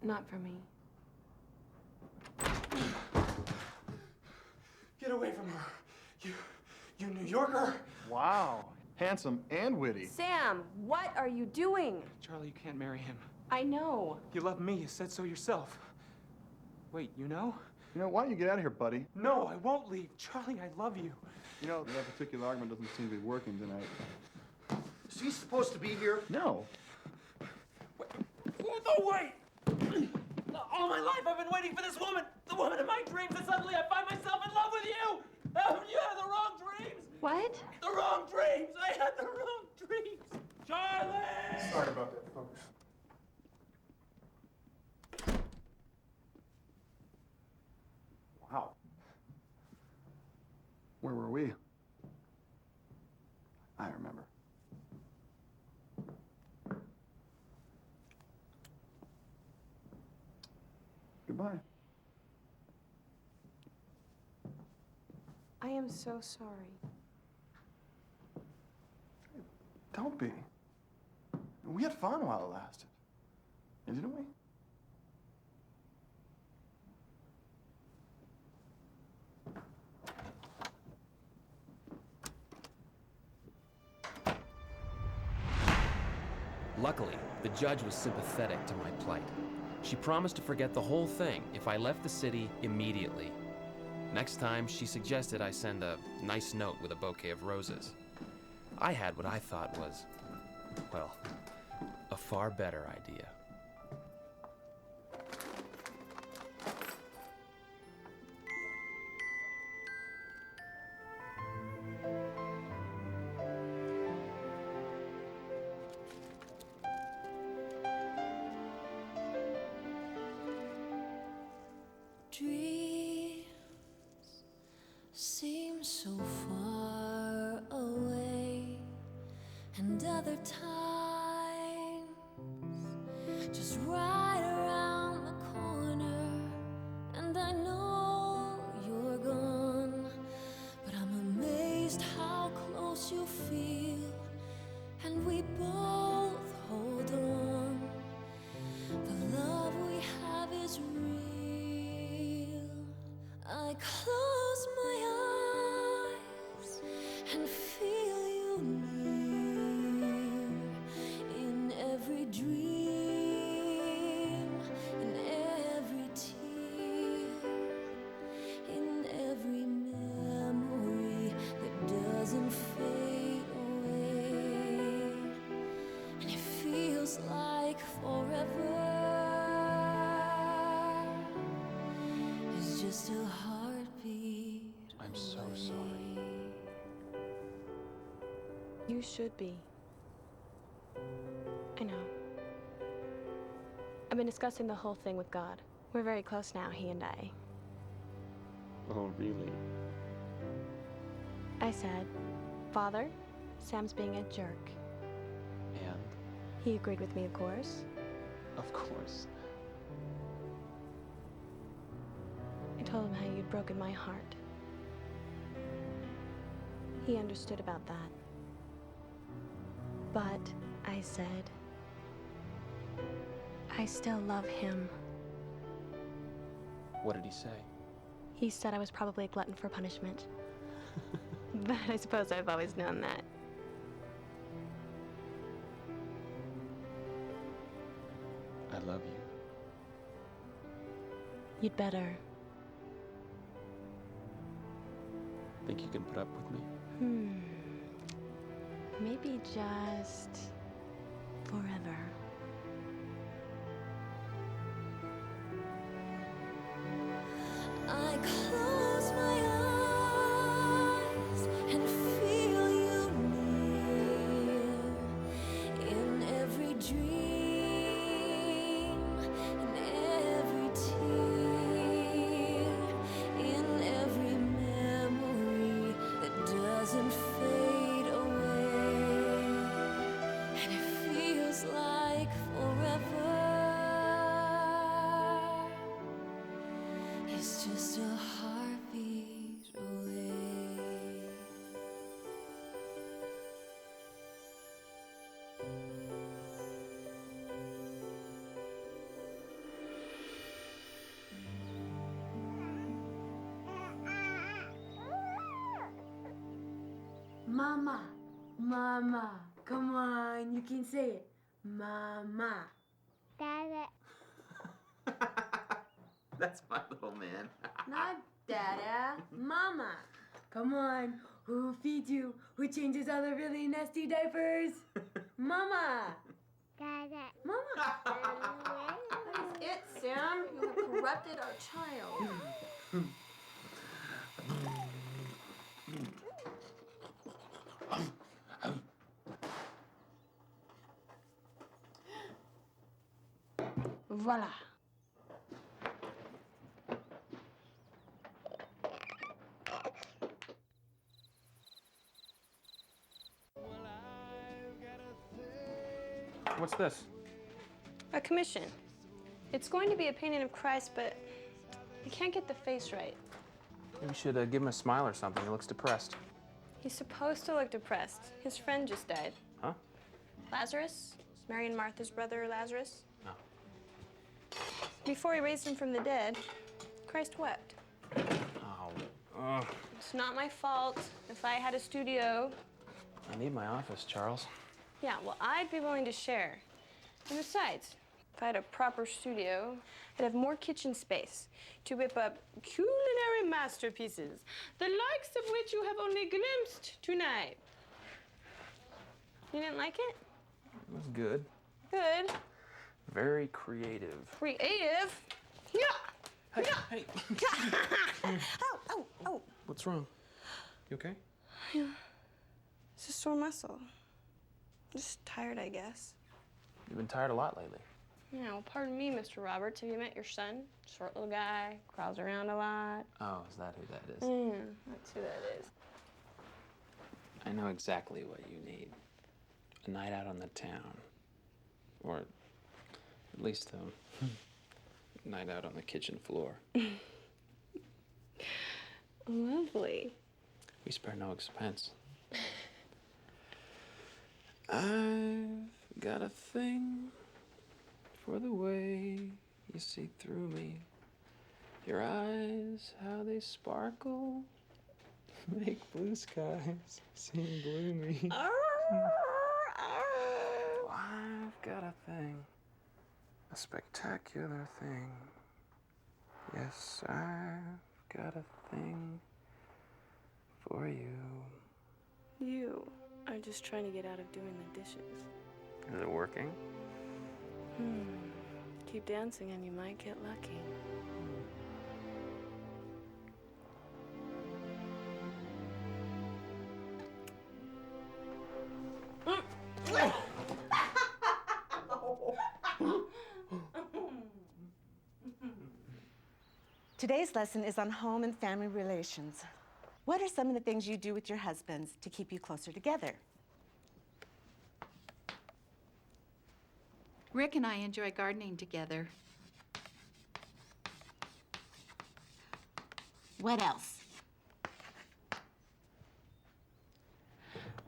Not for me. Get away from her. You New Yorker. Wow. Handsome and witty. Sam, what are you doing? Charlie, you can't marry him. I know. You love me. You said so yourself. Wait, you know? You know, why don't you get out of here, buddy? No, I won't leave. Charlie, I love you. You know, that particular argument doesn't seem to be working tonight. Is he supposed to be here? No. No way! All my life I've been waiting for this woman, the woman of my dreams, and suddenly I find myself in love with you! You had the wrong dreams! What? The wrong dreams! I had the wrong dreams! Charlie! Sorry about that, folks. Wow. Where were we? I remember. Goodbye. I am so sorry. Don't be. We had fun while it lasted. Didn't we? Luckily, the judge was sympathetic to my plight. She promised to forget the whole thing if I left the city immediately. Next time, she suggested I send a nice note with a bouquet of roses. I had what I thought was, well, a far better idea. Dreams seem so far away, and other times just right around the corner. And I know you're gone, but I'm amazed how close you feel, and we both hold on. The love we have is real. I close my eyes and feel you near in every dream, in every tear, in every memory that doesn't fade away. And it feels like forever is just a heartbeat. I'm so sorry. You should be. I know. I've been discussing the whole thing with God. We're very close now, he and I. Oh, really? I said, Father, Sam's being a jerk. And? He agreed with me, of course. Of course. I told him how you'd broken my heart. He understood about that. But I said, I still love him. What did he say? He said I was probably a glutton for punishment. But I suppose I've always known that. I love you. You'd better. Think you can put up with me? Maybe just forever. I close my eyes and feel you near in every dream, in every tear, in every memory that doesn't fade away. And it feels like forever. It's just a heartbeat away. Mama, Mama, come on, you can say it. Mama. Dada. That's my little man. Not Dada, Mama. Come on, who feeds you? Who changes all the really nasty diapers? Mama. Dada. Mama. That is it, Sam. You have corrupted our child. Voila. What's this? A commission. It's going to be a painting of Christ, but I can't get the face right. Maybe we should give him a smile or something. He looks depressed. He's supposed to look depressed. His friend just died. Huh? Lazarus? Mary and Martha's brother, Lazarus? Oh. Before he raised him from the dead, Christ wept. Oh. Ugh. It's not my fault. If I had a studio... I need my office, Charles. Yeah, well, I'd be willing to share. And besides, if I had a proper studio, I'd have more kitchen space to whip up culinary masterpieces, the likes of which you have only glimpsed tonight. You didn't like it? It was good. Good. Very creative. Creative? Yeah. Hey, hey. Oh. What's wrong? You okay? Yeah. It's a sore muscle. I'm just tired, I guess. You've been tired a lot lately. Yeah, well, pardon me, Mr. Roberts. Have you met your son? Short little guy, crawls around a lot. Oh, is that who that is? Yeah, that's who that is. I know exactly what you need. A night out on the town. Or at least a night out on the kitchen floor. Lovely. We spare no expense. I've got a thing for the way you see through me. Your eyes, how they sparkle, make blue skies seem gloomy. I've got a thing, a spectacular thing. Yes, I've got a thing for you. You are just trying to get out of doing the dishes. Is it working? Keep dancing and you might get lucky. Today's lesson is on home and family relations. What are some of the things you do with your husbands to keep you closer together? Rick and I enjoy gardening together. What else?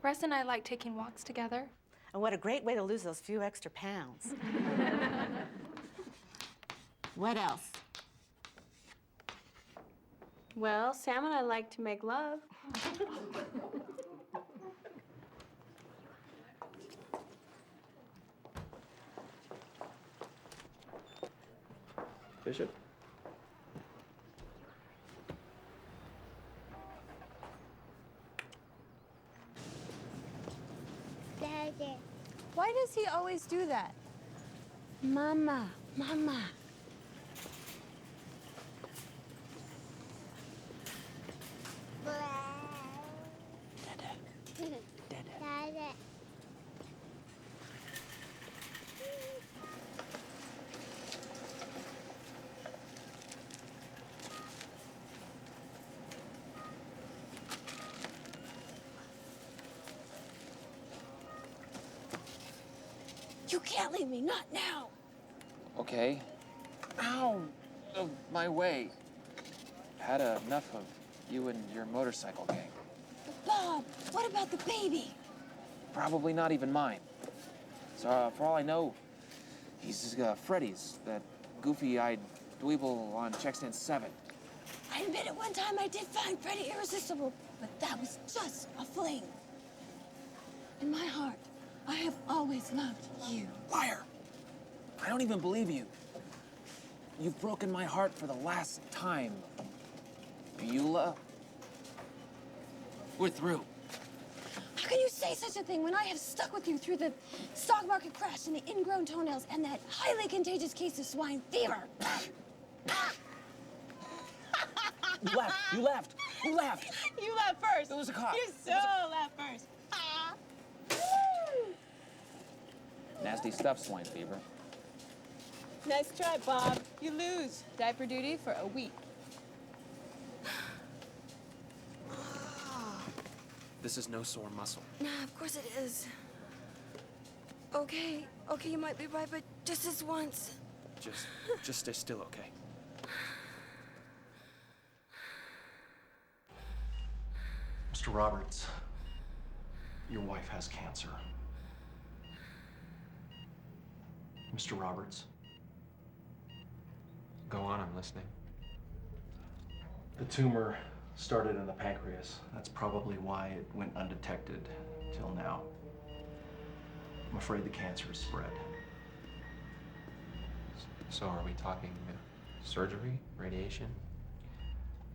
Russ and I like taking walks together. And what a great way to lose those few extra pounds. What else? Well, Sam and I like to make love. Bishop? Daddy. Why does he always do that? Mama, Mama. You can't leave me, not now. Okay. Ow! Of my way. Had enough of you and your motorcycle gang. Bob, what about the baby? Probably not even mine. So, for all I know, he's Freddy's, that goofy-eyed dweeble on checkstand 7. I admit at one time I did find Freddie irresistible, but that was just a fling. In my heart, I have always loved you. Liar! I don't even believe you. You've broken my heart for the last time. Beulah. We're through. How can you say such a thing when I have stuck with you through the stock market crash and the ingrown toenails and that highly contagious case of swine fever? You laughed. You laughed. You laughed. You laughed first. It was a cop. You so laughed first. Nasty stuff, swine fever. Nice try, Bob. You lose. Diaper duty for a week. This is no sore muscle. Nah, of course it is. Okay, you might be right, but just this once. Just stay still, okay? Mr. Roberts, your wife has cancer. Mr. Roberts. Go on, I'm listening. The tumor started in the pancreas. That's probably why it went undetected till now. I'm afraid the cancer has spread. So are we talking surgery, radiation?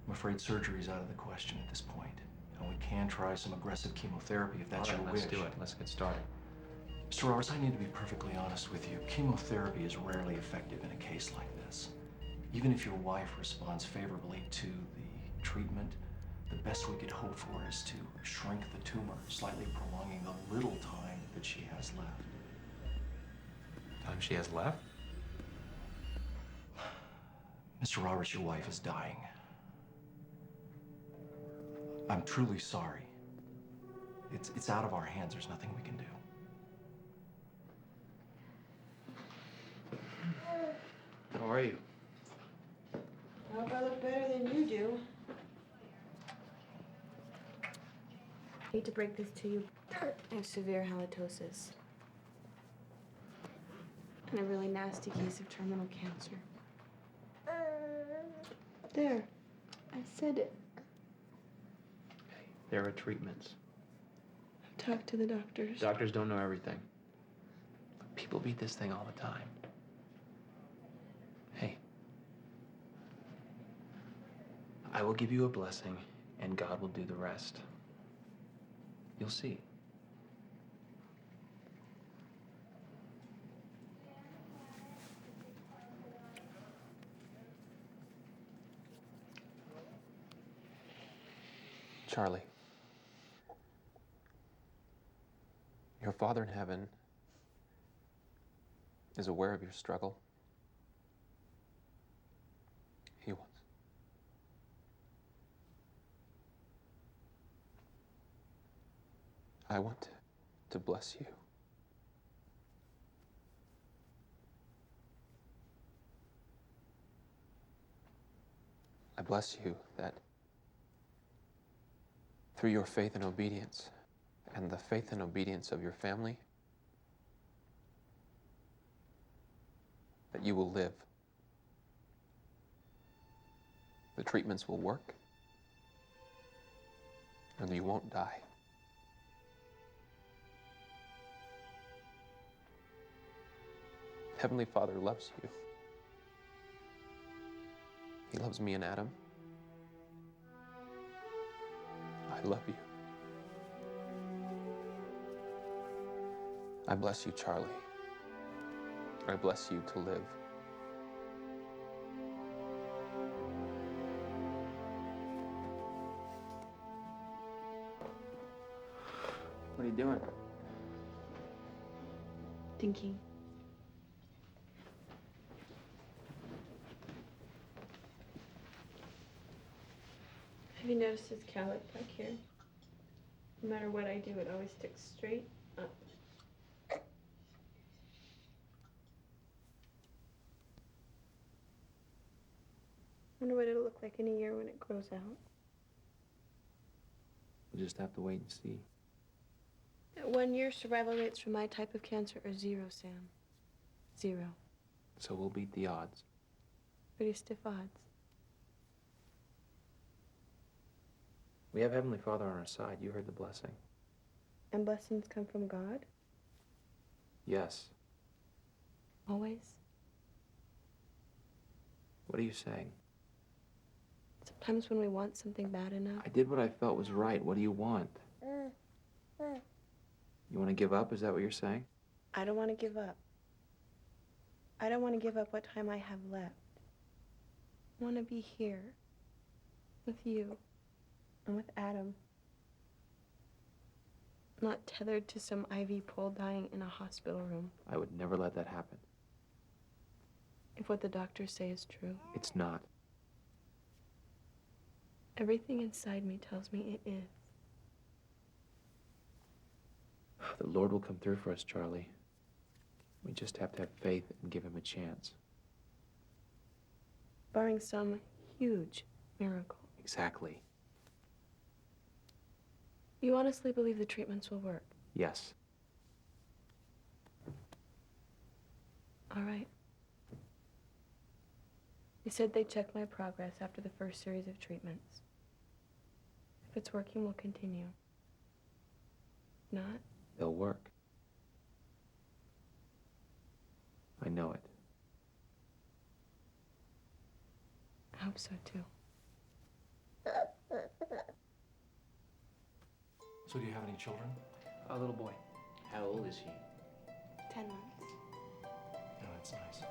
I'm afraid surgery's out of the question at this point. And we can try some aggressive chemotherapy if that's All right, your let's wish. do it. Let's get started. Mr. Roberts, I need to be perfectly honest with you. Chemotherapy is rarely effective in a case like this. Even if your wife responds favorably to the treatment, the best we could hope for is to shrink the tumor, slightly prolonging the little time that she has left. Time she has left? Mr. Roberts, your wife is dying. I'm truly sorry. It's out of our hands. There's nothing we can do. How are you? I hope I look better than you do. I hate to break this to you. I have severe halitosis. And a really nasty case of terminal cancer. There. I said it. There are treatments. I've talked to the doctors. Doctors don't know everything. People beat this thing all the time. Hey. I will give you a blessing, and God will do the rest. You'll see. Charlie, your Father in heaven is aware of your struggle. He was. I want to bless you. I bless you that through your faith and obedience, and the faith and obedience of your family, that you will live. The treatments will work, and you won't die. Heavenly Father loves you. He loves me and Adam. I love you. I bless you, Charlie. I bless you to live. What are you doing? Thinking. Have you noticed this cowlick back here? No matter what I do, it always sticks straight up. Wonder what it'll look like in a year when it grows out. We'll just have to wait and see. At 1 year, survival rates for my type of cancer are 0, Sam. 0. So we'll beat the odds. Pretty stiff odds. We have Heavenly Father on our side. You heard the blessing. And blessings come from God? Yes. Always? What are you saying? Sometimes when we want something bad enough. I did what I felt was right. What do you want? You want to give up? Is that what you're saying? I don't want to give up. I don't want to give up what time I have left. I want to be here with you and with Adam. Not tethered to some IV pole dying in a hospital room. I would never let that happen. If what the doctors say is true. It's not. Everything inside me tells me it is. The Lord will come through for us, Charlie. We just have to have faith and give him a chance. Barring some huge miracle. Exactly. You honestly believe the treatments will work? Yes. All right. You said they'd check my progress after the first series of treatments. If it's working, we'll continue. Not? They'll work. I know it. hope so too. So do you have any children? A little boy. How old is he? 10 months. No, that's nice.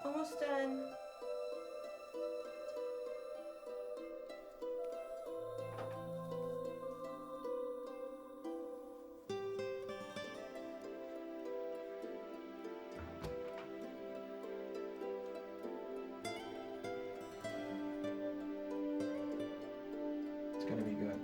Almost done. It's gonna be good.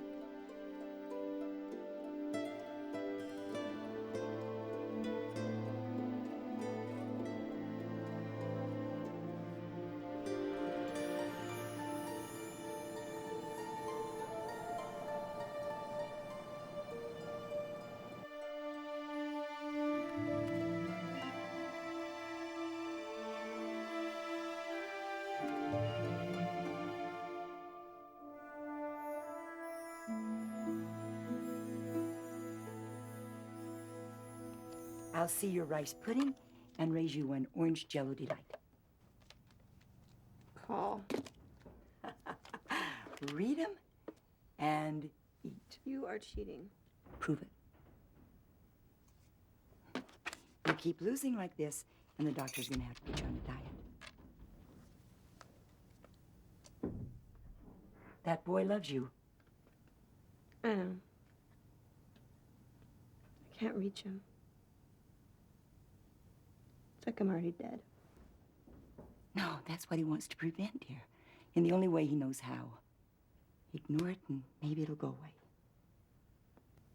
I'll see your rice pudding and raise you one orange Jello delight. Paul. Read 'em and eat. You are cheating. Prove it. You keep losing like this, and the doctor's gonna have to put you on a diet. That boy loves you. I know. I can't reach him. It's like I'm already dead. No, that's what he wants to prevent, dear. In the only way he knows how. Ignore it and maybe it'll go away.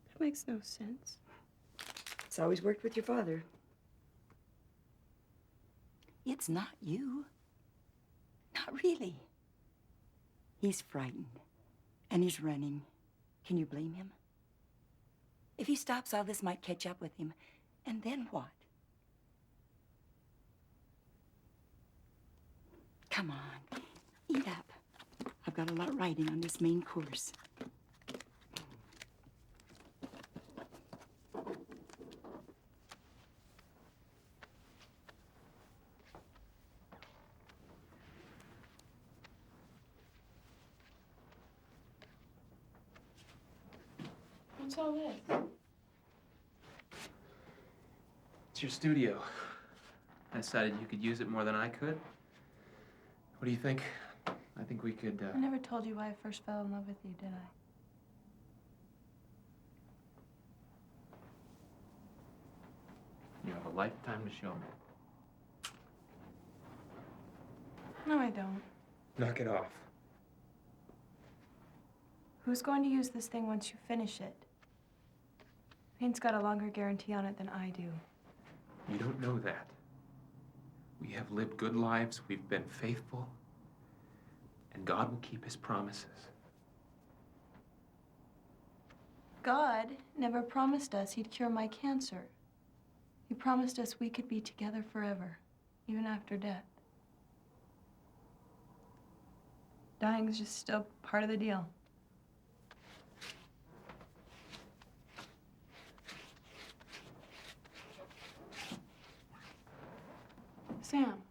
That makes no sense. It's always worked with your father. It's not you. Not really. He's frightened and he's running. Can you blame him? If he stops, all this might catch up with him. And then what? Come on, eat up. I've got a lot riding on this main course. What's all this? It's your studio. I decided you could use it more than I could. What do you think? I think we could, I never told you why I first fell in love with you, did I? You have a lifetime to show me. No, I don't. Knock it off. Who's going to use this thing once you finish it? Paint's got a longer guarantee on it than I do. You don't know that. We have lived good lives, we've been faithful, and God will keep his promises. God never promised us he'd cure my cancer. He promised us we could be together forever, even after death. Dying's just still part of the deal. Sam.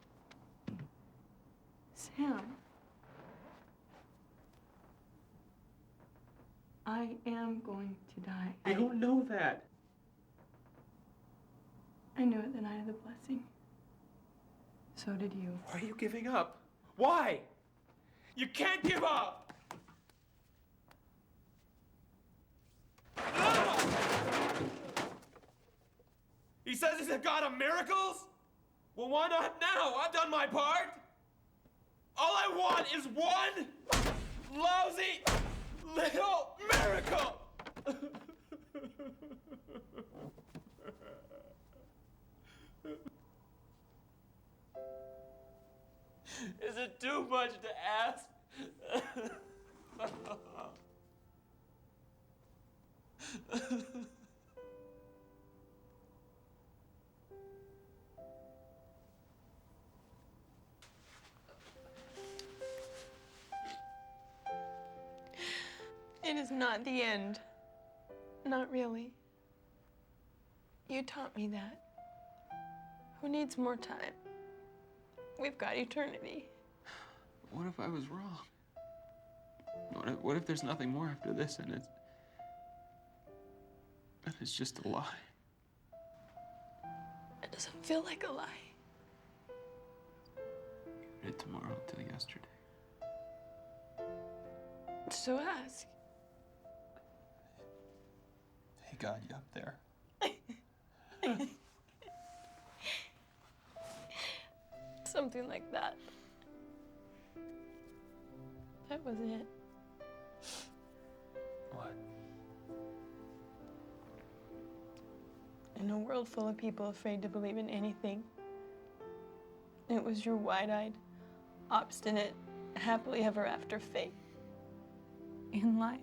Sam. I am going to die. I don't know that. I knew it the night of the blessing. So did you. Why are you giving up? Why? You can't give up! He says he's a God of miracles? Well, why not now? I've done my part. All I want is one lousy little miracle. Is it too much to ask? is not the end. Not really. You taught me that. Who needs more time? We've got eternity. What if I was wrong? What if there's nothing more after this and it's just a lie? It doesn't feel like a lie. It tomorrow till yesterday. So ask. Hey God, you up there? Something like that. That was it. What? In a world full of people afraid to believe in anything, it was your wide-eyed, obstinate, happily ever after faith in life,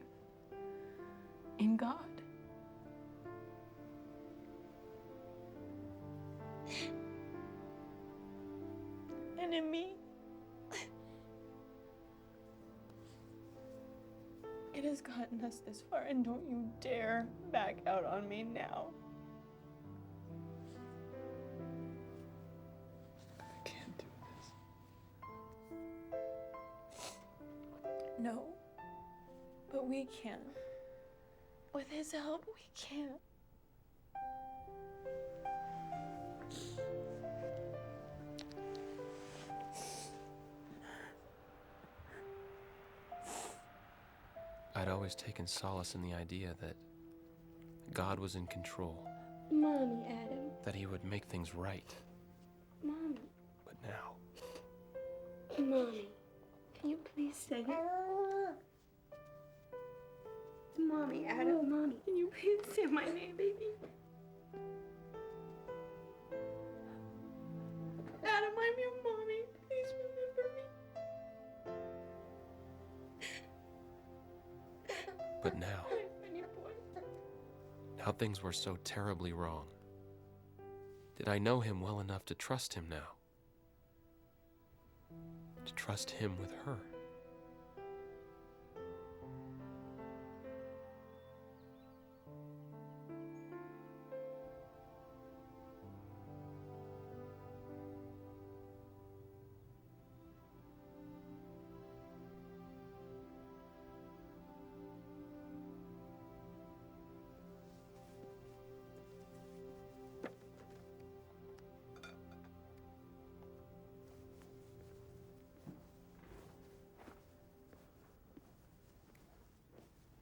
in God. And in me. It has gotten us this far, and don't you dare back out on me now. I can't do this. No, but we can. With his help, we can. I'd always taken solace in the idea that God was in control, Mommy, Adam. that he would make things right. Mommy. But now, Mommy. Can you please say it? Mommy, Adam. Mommy. Can you please say my name, baby? Adam, I'm your mommy. Please remember me. but now things were so terribly wrong. Did I know him well enough to trust him now? To trust him with her?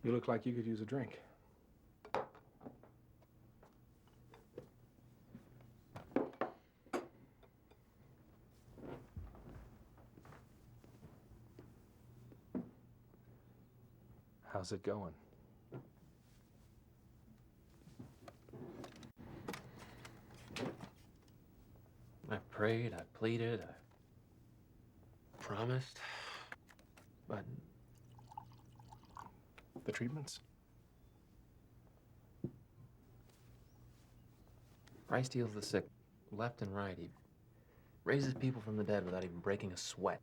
You look like you could use a drink. How's it going? I prayed, I pleaded, I promised, but the treatments? Christ heals the sick left and right. He raises people from the dead without even breaking a sweat.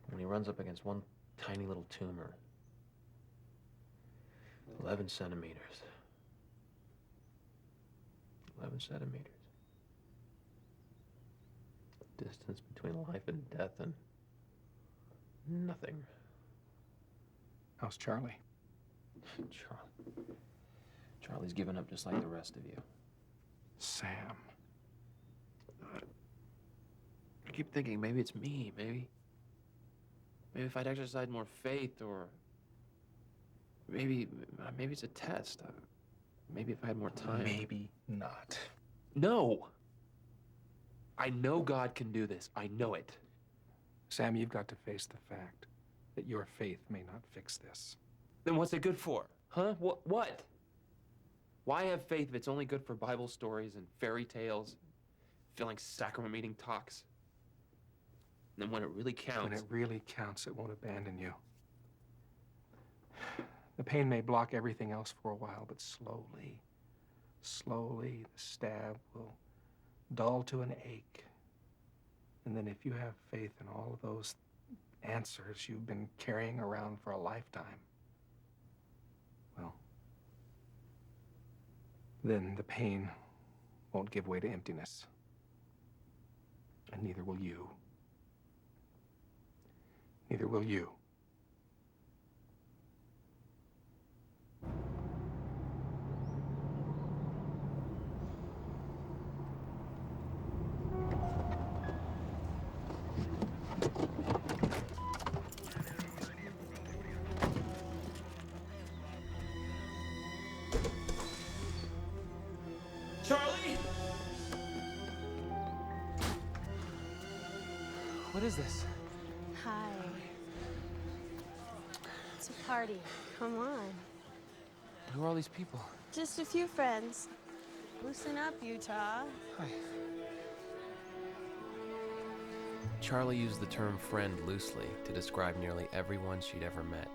When he runs up against one tiny little tumor, 11 centimeters. 11 centimeters. Distance between life and death and nothing. How's Charlie? Charlie's given up just like the rest of you. Sam. I keep thinking maybe it's me, maybe if I'd exercised more faith, or maybe it's a test. Maybe if I had more time. Maybe not. No! I know God can do this. I know it. Sam, you've got to face the fact that your faith may not fix this. Then what's it good for? Huh? What? Why have faith if it's only good for Bible stories and fairy tales, filling sacrament meeting talks? And then when it really counts... When it really counts, it won't abandon you. The pain may block everything else for a while, but slowly, the stab will dull to an ache. And then if you have faith in all of those answers you've been carrying around for a lifetime, then the pain won't give way to emptiness. And neither will you. Neither will you. Charlie? What is this? Hi. It's a party. Come on. Who are all these people? Just a few friends. Loosen up, Utah. Hi. Charlie used the term friend loosely to describe nearly everyone she'd ever met.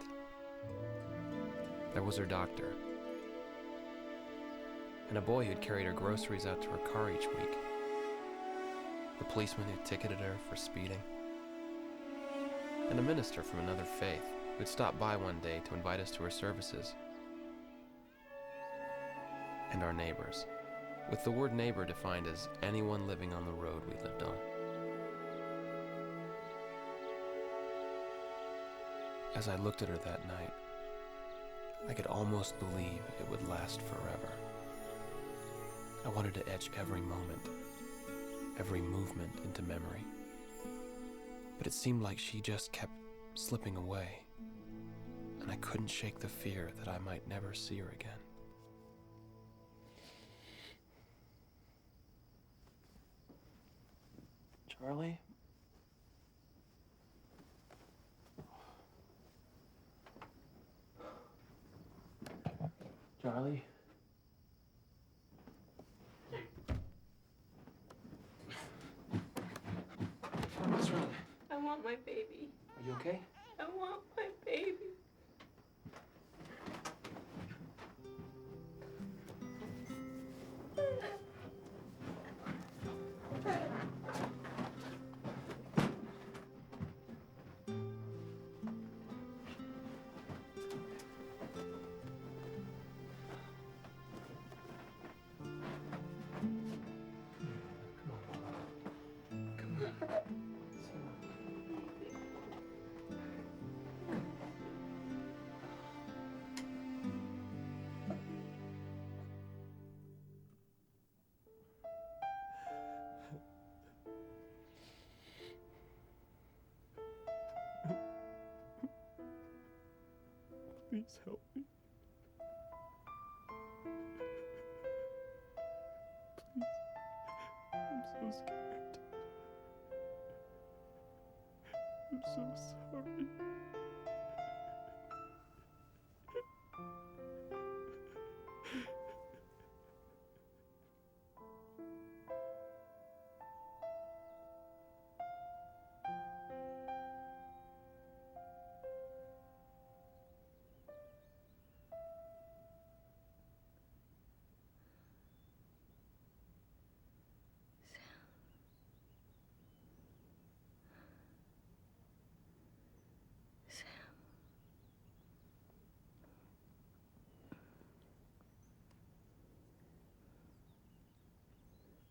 There was her doctor, and a boy who'd carried her groceries out to her car each week, the policeman who ticketed her for speeding, and a minister from another faith who'd stopped by one day to invite us to her services, and our neighbors, with the word neighbor defined as anyone living on the road we lived on. As I looked at her that night, I could almost believe it would last forever. I wanted to etch every moment, every movement into memory. But it seemed like she just kept slipping away, and I couldn't shake the fear that I might never see her again. Charlie? Charlie? What's wrong? I want my baby. Are you okay? I want my baby. Please help me. Please. I'm so scared. I'm so sorry.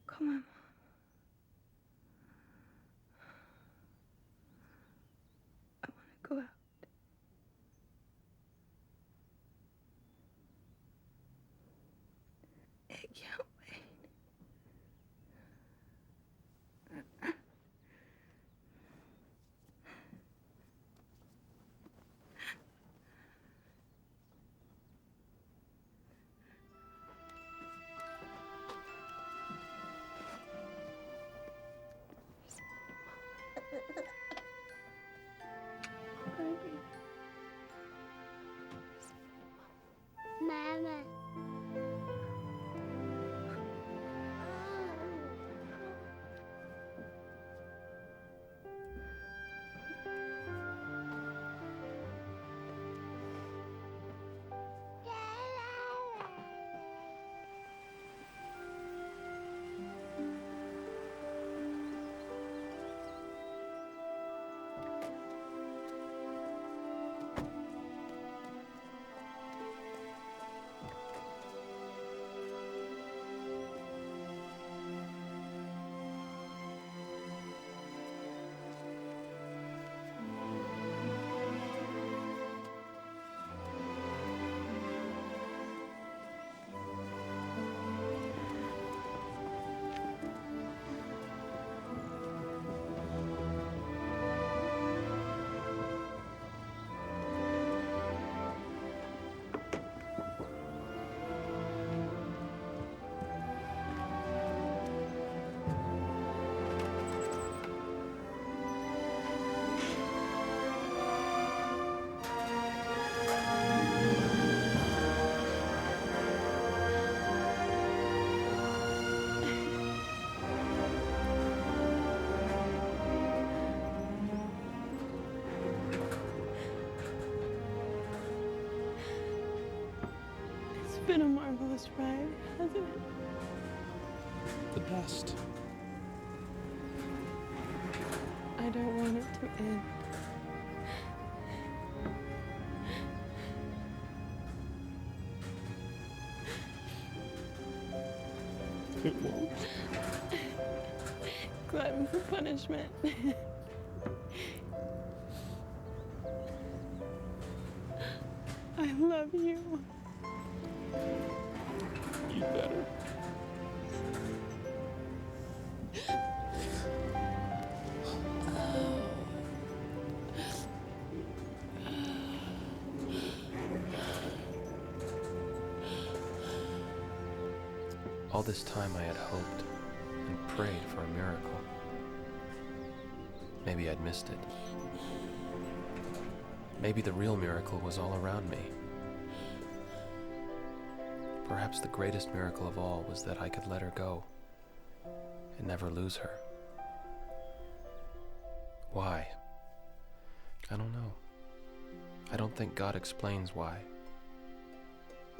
Come on, Mom. I want to go out. I can't wait. Mama. been a marvelous ride, hasn't it? The best. I don't want it to end. It won't. Glutton for punishment. I love you. You better. All this time I had hoped and prayed for a miracle. Maybe I'd missed it. Maybe the real miracle was all around me. Perhaps the greatest miracle of all was that I could let her go and never lose her. Why? I don't know. I don't think God explains why.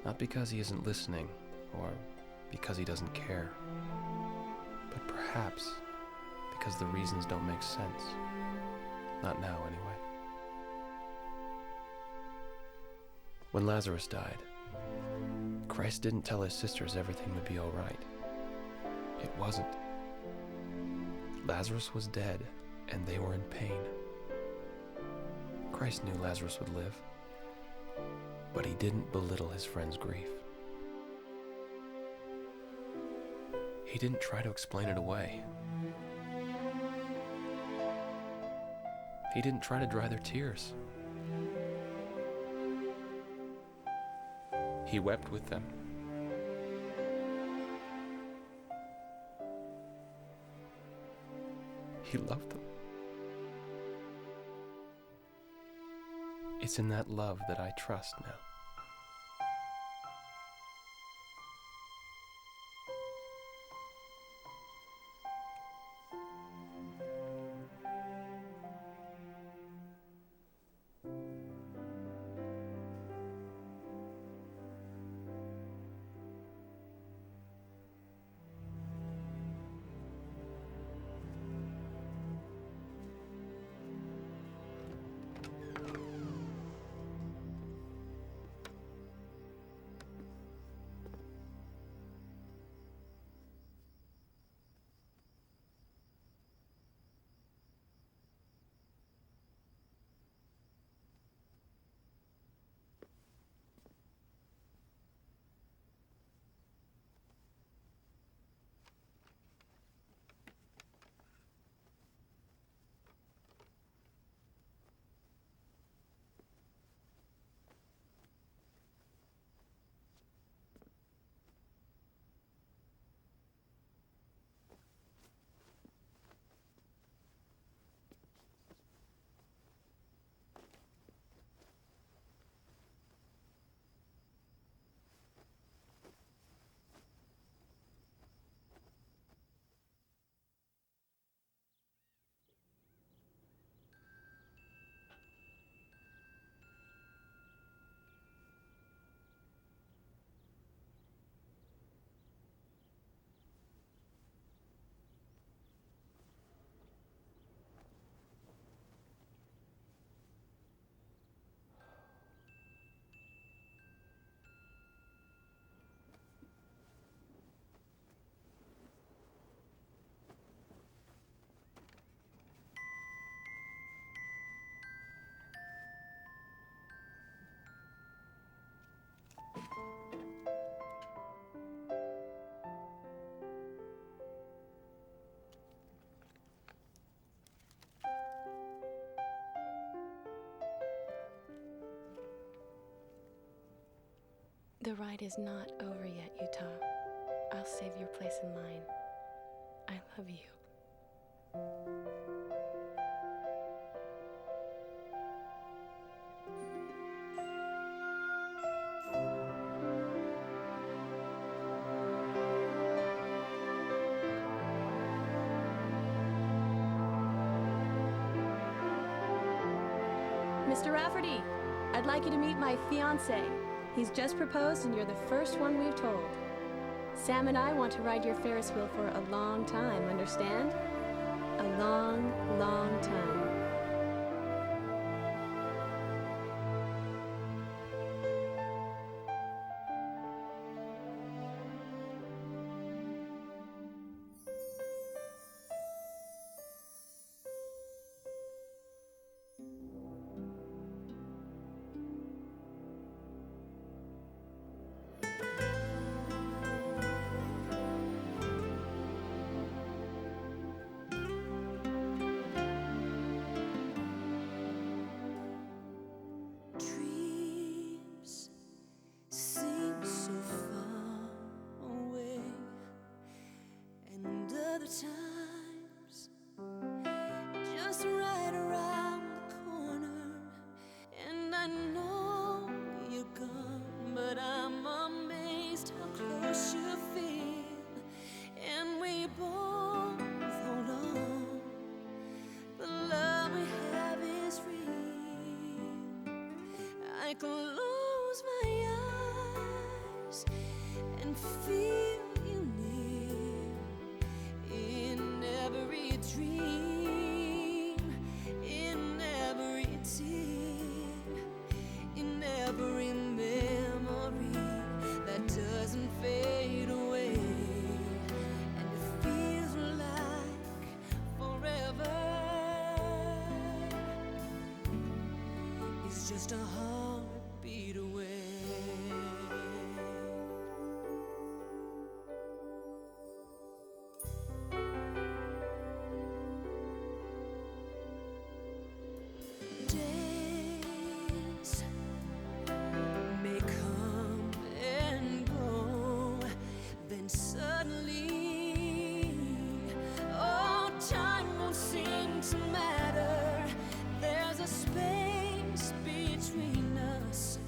Not because he isn't listening or because he doesn't care, but perhaps because the reasons don't make sense. Not now, anyway. When Lazarus died, Christ didn't tell his sisters everything would be all right. It wasn't. Lazarus was dead, and they were in pain. Christ knew Lazarus would live, but he didn't belittle his friend's grief. He didn't try to explain it away. He didn't try to dry their tears. He wept with them. He loved them. It's in that love that I trust now. The ride is not over yet, Utah. I'll save your place in line. I love you. Mr. Rafferty, I'd like you to meet my fiancée, He's just proposed and you're the first one we've told. Sam and I want to ride your Ferris wheel for a long time, understand? A long, long time. Dreams seem so far away, and other times just right around the corner. And I know you're gone, but I'm amazed how close you feel. And we both hold on. The love we have is real. I close my eyes and feel you near in every dream, in every tear, in every memory that doesn't fade away. And it feels like forever. It's just a heartbeat away. Days may come and go, then suddenly, oh, time won't seem to matter. There's a space between us,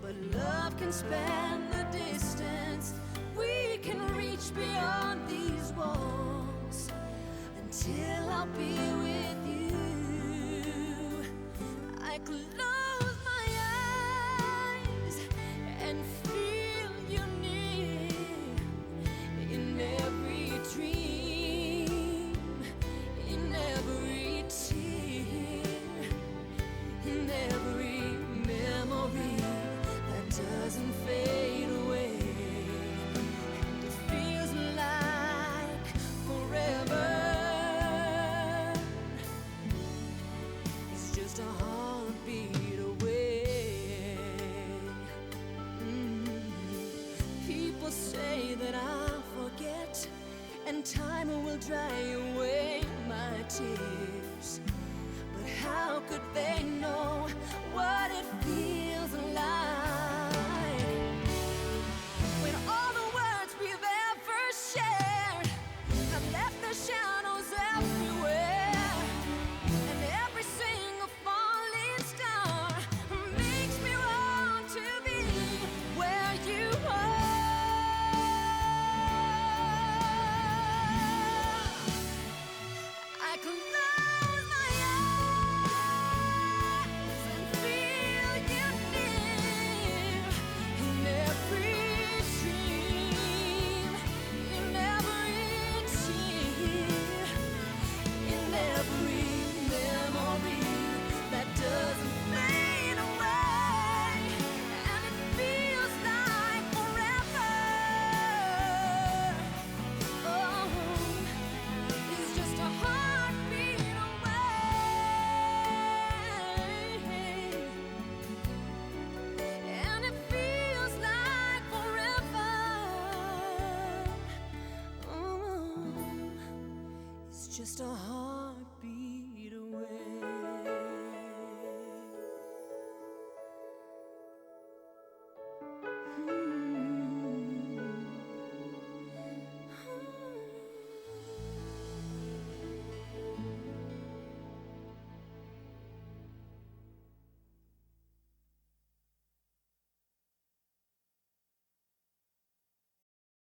but love can span the distance. We can reach beyond these walls until I'll be with you. I close my eyes and feel you near in every dream, in every tear, in every memory that doesn't fade away. And it feels like forever. It's just a heartbeat away. People say that I'll forget, and time will dry away my tears. But how could they know what it feels like when all the words we've ever shared have left their shadows everywhere, and every single falling star makes me want to be where you are. I close my eyes and feel you near in every dream, in every tear, in every memory that doesn't fade away. And it feels like forever. Oh, it's just a heartbeat away. And it feels like forever. Oh, it's just a heartbeat